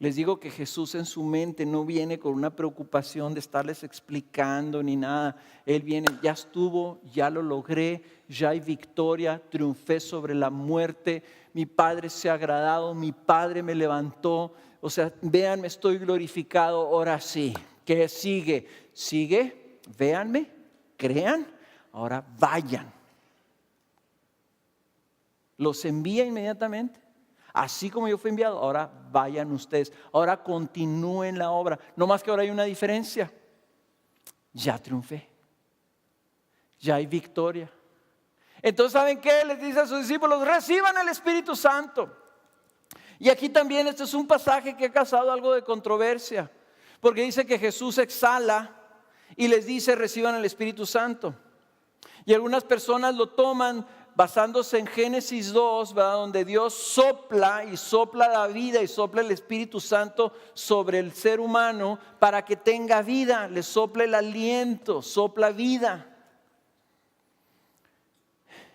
Les digo que Jesús en su mente no viene con una preocupación de estarles explicando ni nada. Él viene, ya estuvo, ya lo logré, ya hay victoria, triunfé sobre la muerte, mi Padre se ha agradado, mi Padre me levantó. O sea, véanme, estoy glorificado, ahora sí. ¿Qué sigue? Sigue, véanme, crean, ahora vayan. Los envía inmediatamente. Así como yo fui enviado, ahora vayan ustedes. Ahora continúen la obra. No más que ahora hay una diferencia. Ya triunfé. Ya hay victoria. Entonces, ¿saben qué? Les dice a sus discípulos, reciban el Espíritu Santo. Y aquí también este es un pasaje que ha causado algo de controversia. Porque dice que Jesús exhala y les dice, reciban el Espíritu Santo. Y algunas personas lo toman basándose en Génesis 2, ¿verdad? Donde Dios sopla y sopla la vida y sopla el Espíritu Santo sobre el ser humano para que tenga vida, le sopla el aliento, sopla vida.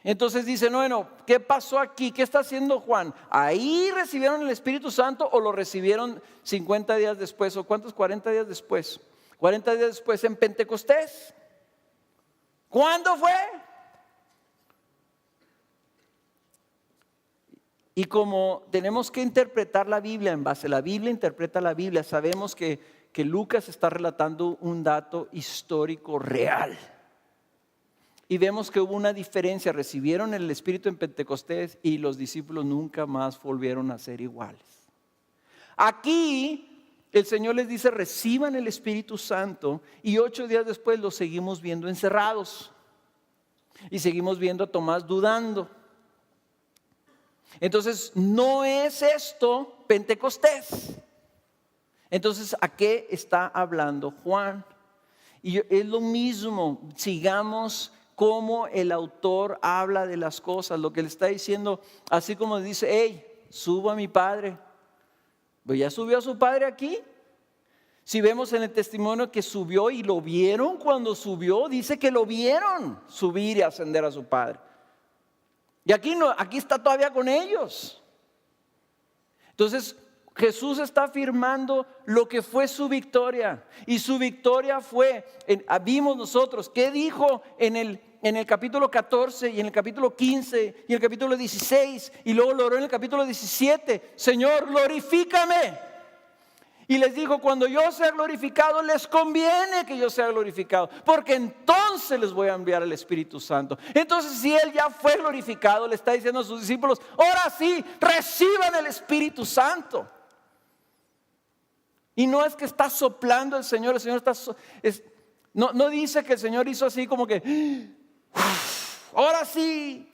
Entonces dicen, bueno, ¿qué pasó aquí? ¿Qué está haciendo Juan? ¿Ahí recibieron el Espíritu Santo o lo recibieron 50 días después? ¿O cuántos? 40 días después. 40 días después en Pentecostés. ¿Cuándo fue? Y como tenemos que interpretar la Biblia en base a la Biblia, interpreta la Biblia, sabemos que Lucas está relatando un dato histórico real. Y vemos que hubo una diferencia, recibieron el Espíritu en Pentecostés y los discípulos nunca más volvieron a ser iguales. Aquí el Señor les dice, reciban el Espíritu Santo y 8 días después los seguimos viendo encerrados. Y seguimos viendo a Tomás dudando. Entonces, no es esto Pentecostés. Entonces, ¿a qué está hablando Juan? Y es lo mismo, sigamos cómo el autor habla de las cosas. Lo que le está diciendo, así como dice, hey, subo a mi Padre. Pues ya subió a su Padre aquí. Si vemos en el testimonio que subió y lo vieron cuando subió, dice que lo vieron subir y ascender a su Padre. Y aquí no, aquí está todavía con ellos. Entonces, Jesús está afirmando lo que fue su victoria. Y su victoria fue, vimos nosotros, ¿qué dijo en el capítulo 14 y en el capítulo 15 y en el capítulo 16? Y luego lo oró en el capítulo 17. Señor, glorifícame. Y les dijo, cuando yo sea glorificado, les conviene que yo sea glorificado, porque entonces les voy a enviar el Espíritu Santo. Entonces, si Él ya fue glorificado, le está diciendo a sus discípulos, ahora sí, reciban el Espíritu Santo. Y no es que está soplando el Señor está, no dice que el Señor hizo así como que, ahora sí,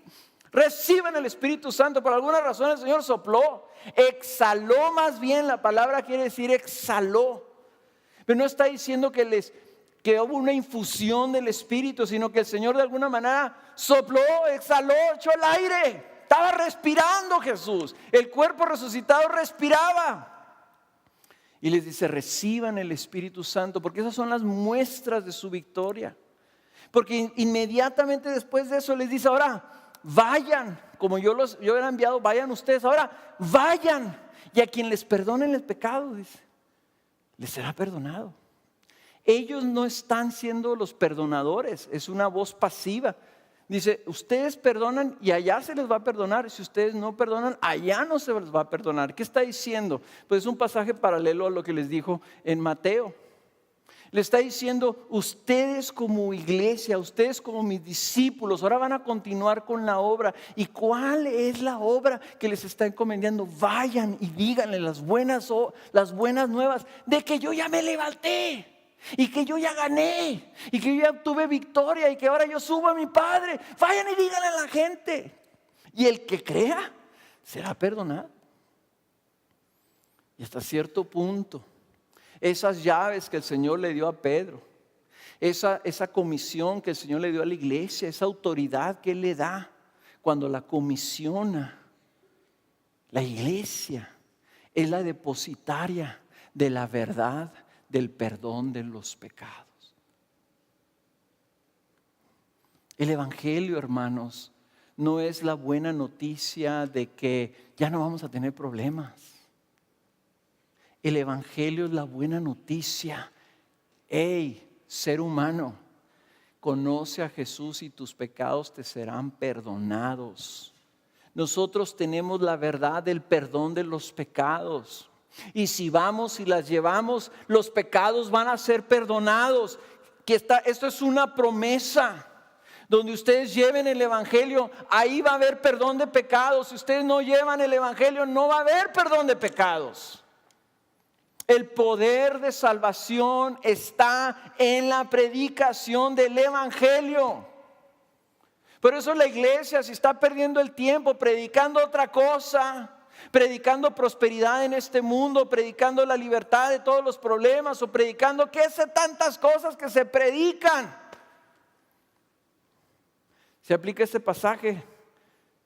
reciban el Espíritu Santo. Por alguna razón el Señor sopló, exhaló, más bien la palabra quiere decir exhaló. Pero no está diciendo que hubo una infusión del Espíritu, sino que el Señor de alguna manera sopló, exhaló, echó el aire. Estaba respirando Jesús, el cuerpo resucitado respiraba. Y les dice, reciban el Espíritu Santo, porque esas son las muestras de su victoria. Porque inmediatamente después de eso les dice, ahora vayan, como yo era enviado, vayan ustedes, ahora vayan. Y a quien les perdonen el pecado, dice, les será perdonado. Ellos no están siendo los perdonadores, es una voz pasiva. Dice, ustedes perdonan y allá se les va a perdonar. Si ustedes no perdonan, allá no se les va a perdonar. ¿Qué está diciendo? Pues es un pasaje paralelo a lo que les dijo en Mateo. Le está diciendo, ustedes como iglesia, ustedes como mis discípulos, ahora van a continuar con la obra. ¿Y cuál es la obra que les está encomendando? Vayan y díganle las buenas nuevas de que yo ya me levanté. Y que yo ya gané, y que yo ya tuve victoria, y que ahora yo subo a mi Padre. Vayan y díganle a la gente. Y el que crea será perdonado. Y hasta cierto punto, esas llaves que el Señor le dio a Pedro, esa comisión que el Señor le dio a la iglesia, esa autoridad que Él le da cuando la comisiona, la iglesia es la depositaria de la verdad, del perdón de los pecados. El Evangelio, hermanos, no es la buena noticia de que ya no vamos a tener problemas. El Evangelio es la buena noticia. Hey, ser humano, conoce a Jesús y tus pecados te serán perdonados. Nosotros tenemos la verdad del perdón de los pecados. Y si vamos y las llevamos, los pecados van a ser perdonados. Esto es una promesa. Donde ustedes lleven el Evangelio, ahí va a haber perdón de pecados. Si ustedes no llevan el Evangelio, no va a haber perdón de pecados. El poder de salvación está en la predicación del Evangelio. Por eso la iglesia, si está perdiendo el tiempo predicando otra cosa, predicando prosperidad en este mundo, predicando la libertad de todos los problemas, o predicando qué sé tantas cosas que se predican. Se aplica este pasaje.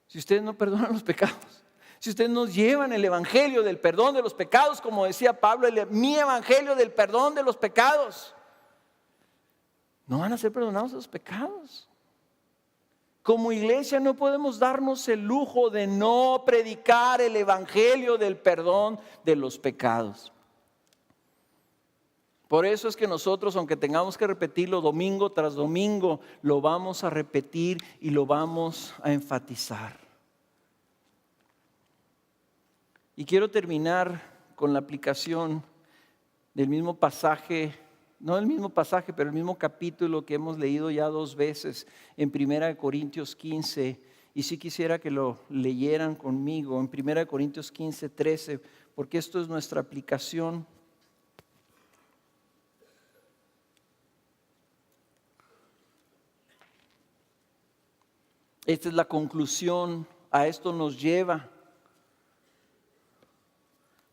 Si ustedes no perdonan los pecados, si ustedes no llevan el evangelio del perdón de los pecados, como decía Pablo, mi evangelio del perdón de los pecados, no van a ser perdonados los pecados. Como iglesia no podemos darnos el lujo de no predicar el evangelio del perdón de los pecados. Por eso es que nosotros, aunque tengamos que repetirlo domingo tras domingo, lo vamos a repetir y lo vamos a enfatizar. Y quiero terminar con la aplicación del mismo pasaje. No el mismo pasaje, pero el mismo capítulo que hemos leído ya 2 veces en 1 Corintios 15. Y sí quisiera que lo leyeran conmigo en 1 Corintios 15, 13, porque esto es nuestra aplicación. Esta es la conclusión, a esto nos lleva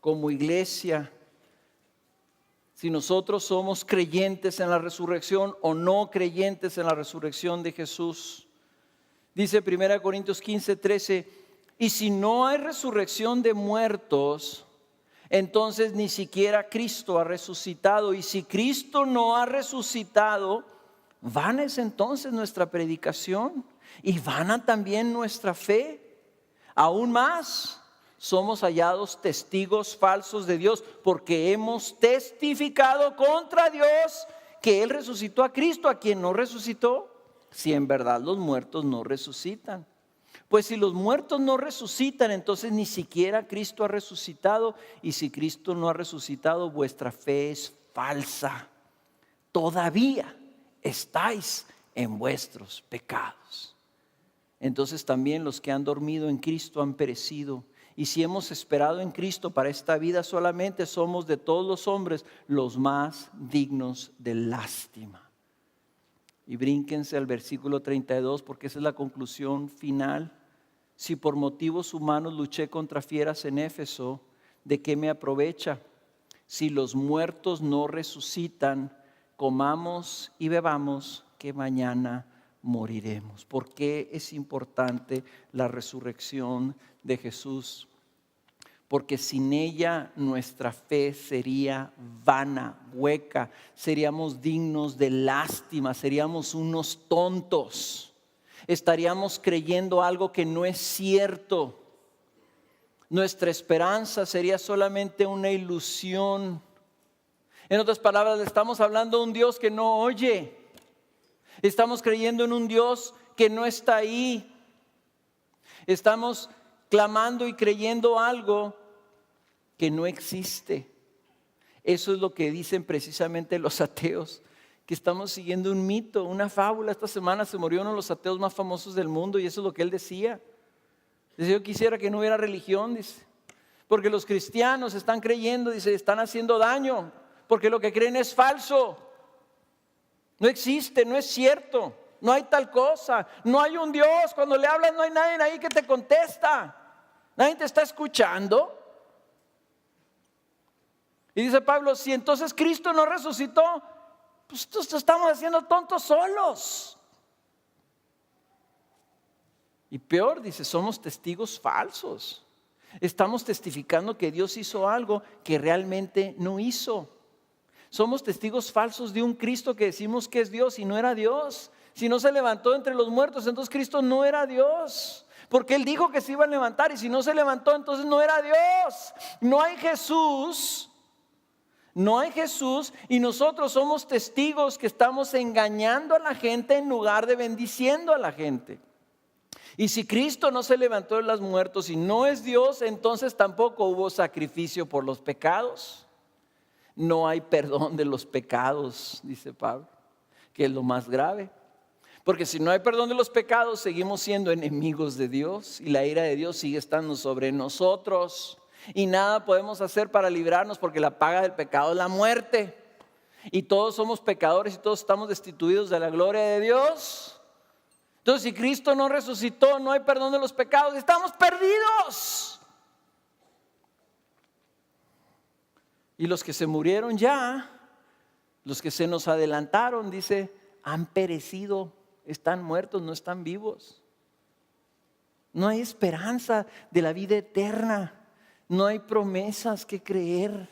como iglesia. Si nosotros somos creyentes en la resurrección o no creyentes en la resurrección de Jesús. Dice 1 Corintios 15, 13, y si no hay resurrección de muertos, entonces ni siquiera Cristo ha resucitado. Y si Cristo no ha resucitado, vana es entonces nuestra predicación y vana también nuestra fe. Aún más, somos hallados testigos falsos de Dios porque hemos testificado contra Dios que Él resucitó a Cristo, a quien no resucitó, si en verdad los muertos no resucitan. Pues si los muertos no resucitan, entonces ni siquiera Cristo ha resucitado. Y si Cristo no ha resucitado, vuestra fe es falsa. Todavía estáis en vuestros pecados. Entonces también los que han dormido en Cristo han perecido. Y si hemos esperado en Cristo para esta vida solamente, somos de todos los hombres los más dignos de lástima. Y brínquense al versículo 32 porque esa es la conclusión final. Si por motivos humanos luché contra fieras en Éfeso, ¿de qué me aprovecha? Si los muertos no resucitan, comamos y bebamos, que mañana moriremos. ¿Por qué es importante la resurrección de Jesús? Porque sin ella nuestra fe sería vana, hueca, seríamos dignos de lástima, seríamos unos tontos. Estaríamos creyendo algo que no es cierto. Nuestra esperanza sería solamente una ilusión. En otras palabras, le estamos hablando a un Dios que no oye. Estamos creyendo en un Dios que no está ahí. Estamos clamando y creyendo algo que no existe. Eso es lo que dicen precisamente los ateos, que estamos siguiendo un mito, una fábula. Esta semana se murió uno de los ateos más famosos del mundo y eso es lo que él decía. Dice, yo quisiera que no hubiera religión, dice, porque los cristianos están creyendo, dice, están haciendo daño, porque lo que creen es falso. No existe, no es cierto, no hay tal cosa, no hay un Dios. Cuando le hablas no hay nadie ahí que te contesta, nadie te está escuchando. Y dice Pablo, si entonces Cristo no resucitó, pues estamos haciendo tontos solos. Y peor, dice, somos testigos falsos. Estamos testificando que Dios hizo algo que realmente no hizo. Somos testigos falsos de un Cristo que decimos que es Dios y no era Dios. Si no se levantó entre los muertos, entonces Cristo no era Dios. Porque Él dijo que se iba a levantar y si no se levantó, entonces no era Dios. No hay Jesús. No hay Jesús y nosotros somos testigos que estamos engañando a la gente en lugar de bendiciendo a la gente. Y si Cristo no se levantó de los muertos y no es Dios, entonces tampoco hubo sacrificio por los pecados. No hay perdón de los pecados, dice Pablo, que es lo más grave. Porque si no hay perdón de los pecados, seguimos siendo enemigos de Dios y la ira de Dios sigue estando sobre nosotros. Y nada podemos hacer para librarnos porque la paga del pecado es la muerte. Y todos somos pecadores y todos estamos destituidos de la gloria de Dios. Entonces si Cristo no resucitó, no hay perdón de los pecados, estamos perdidos. Y los que se murieron ya, los que se nos adelantaron, dice, han perecido, están muertos, no están vivos. No hay esperanza de la vida eterna. No hay promesas que creer.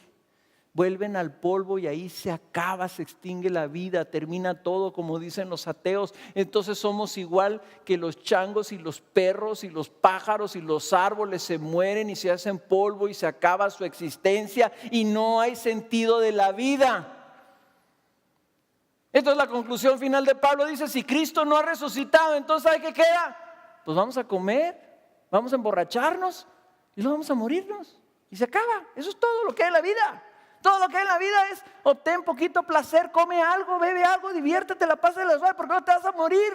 Vuelven al polvo y ahí se acaba, se extingue la vida, termina todo como dicen los ateos. Entonces somos igual que los changos y los perros y los pájaros y los árboles se mueren y se hacen polvo y se acaba su existencia y no hay sentido de la vida. Entonces la conclusión final de Pablo dice, si Cristo no ha resucitado, entonces ¿sabe qué queda? Pues vamos a comer, vamos a emborracharnos y luego vamos a morirnos y se acaba. Eso es todo lo que hay en la vida. Todo lo que hay en la vida es obtén poquito placer, come algo, bebe algo, diviértete, la pasa de la suave porque no te vas a morir.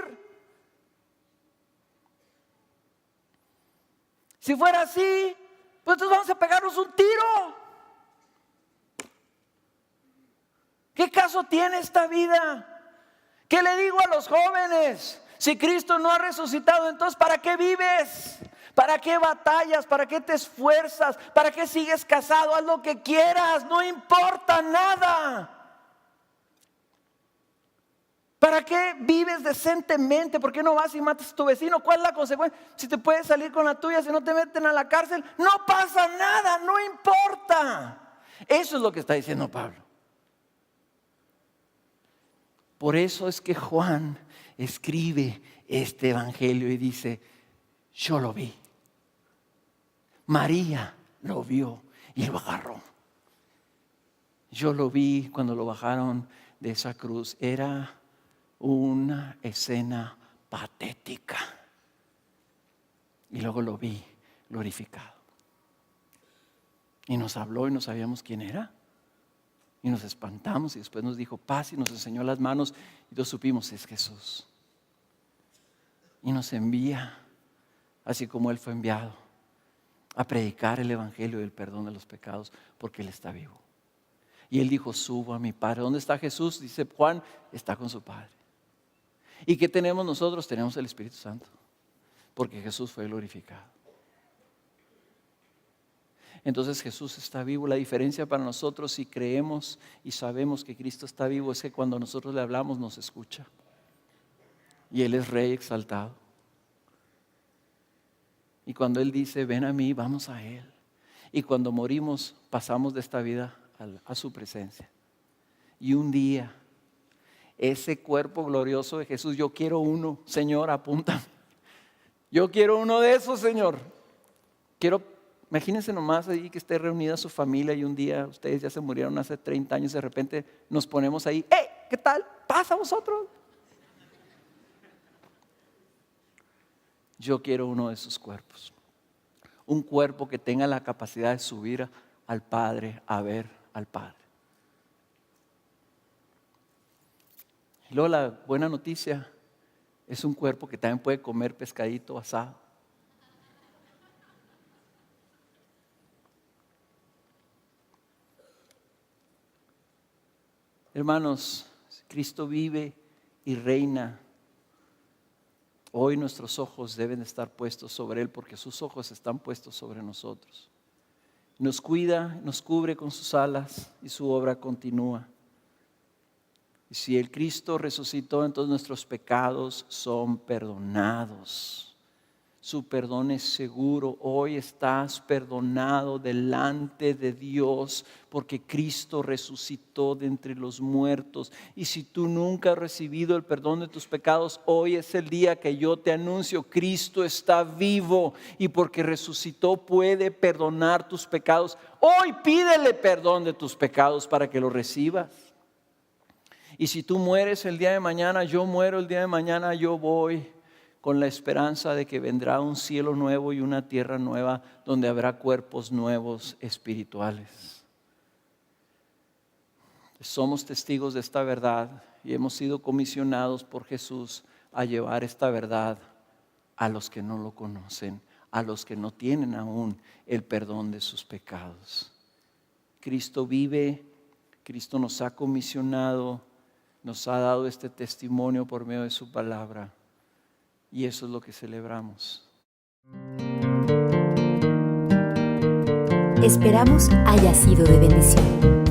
Si fuera así, pues entonces vamos a pegarnos un tiro. ¿Qué caso tiene esta vida? ¿Qué le digo a los jóvenes? Si Cristo no ha resucitado, entonces ¿para qué vives? ¿Para qué batallas? ¿Para qué te esfuerzas? ¿Para qué sigues casado? Haz lo que quieras, no importa nada. ¿Para qué vives decentemente? ¿Por qué no vas y matas a tu vecino? ¿Cuál es la consecuencia? Si te puedes salir con la tuya, si no te meten a la cárcel, no pasa nada, no importa. Eso es lo que está diciendo Pablo. Por eso es que Juan escribe este evangelio y dice, yo lo vi. María lo vio y lo agarró. Yo lo vi cuando lo bajaron de esa cruz. Era una escena patética. Y luego lo vi glorificado. Y nos habló y no sabíamos quién era. Y nos espantamos y después nos dijo paz y nos enseñó las manos y todos supimos, es Jesús. Y nos envía, así como Él fue enviado, a predicar el evangelio del perdón de los pecados, porque Él está vivo. Y Él dijo, subo a mi Padre. ¿Dónde está Jesús? Dice Juan, está con su Padre. ¿Y qué tenemos nosotros? Tenemos el Espíritu Santo, porque Jesús fue glorificado. Entonces Jesús está vivo. La diferencia para nosotros, si creemos y sabemos que Cristo está vivo, es que cuando nosotros le hablamos nos escucha. Y Él es Rey exaltado. Y cuando Él dice, ven a mí, vamos a Él. Y cuando morimos, pasamos de esta vida a su presencia. Y un día, ese cuerpo glorioso de Jesús, yo quiero uno, Señor, apúntame. Yo quiero uno de esos, Señor. Imagínense nomás ahí que esté reunida su familia y un día ustedes ya se murieron hace 30 años y de repente nos ponemos ahí. ¡Hey! ¿Qué tal? ¿Pasa a vosotros? Yo quiero uno de esos cuerpos. Un cuerpo que tenga la capacidad de subir al Padre, a ver al Padre. Y luego la buena noticia es un cuerpo que también puede comer pescadito asado. Hermanos, Cristo vive y reina. Hoy nuestros ojos deben estar puestos sobre Él porque sus ojos están puestos sobre nosotros. Nos cuida, nos cubre con sus alas y su obra continúa. Y si el Cristo resucitó, entonces nuestros pecados son perdonados. Su perdón es seguro. Hoy estás perdonado delante de Dios porque Cristo resucitó de entre los muertos. Y si tú nunca has recibido el perdón de tus pecados, hoy es el día que yo te anuncio, Cristo está vivo y porque resucitó puede perdonar tus pecados. Hoy pídele perdón de tus pecados para que lo recibas. Y si tú mueres el día de mañana, yo muero el día de mañana, yo voy con la esperanza de que vendrá un cielo nuevo y una tierra nueva donde habrá cuerpos nuevos espirituales. Somos testigos de esta verdad y hemos sido comisionados por Jesús a llevar esta verdad a los que no lo conocen, a los que no tienen aún el perdón de sus pecados. Cristo vive, Cristo nos ha comisionado, nos ha dado este testimonio por medio de su palabra. Y eso es lo que celebramos. Esperamos haya sido de bendición.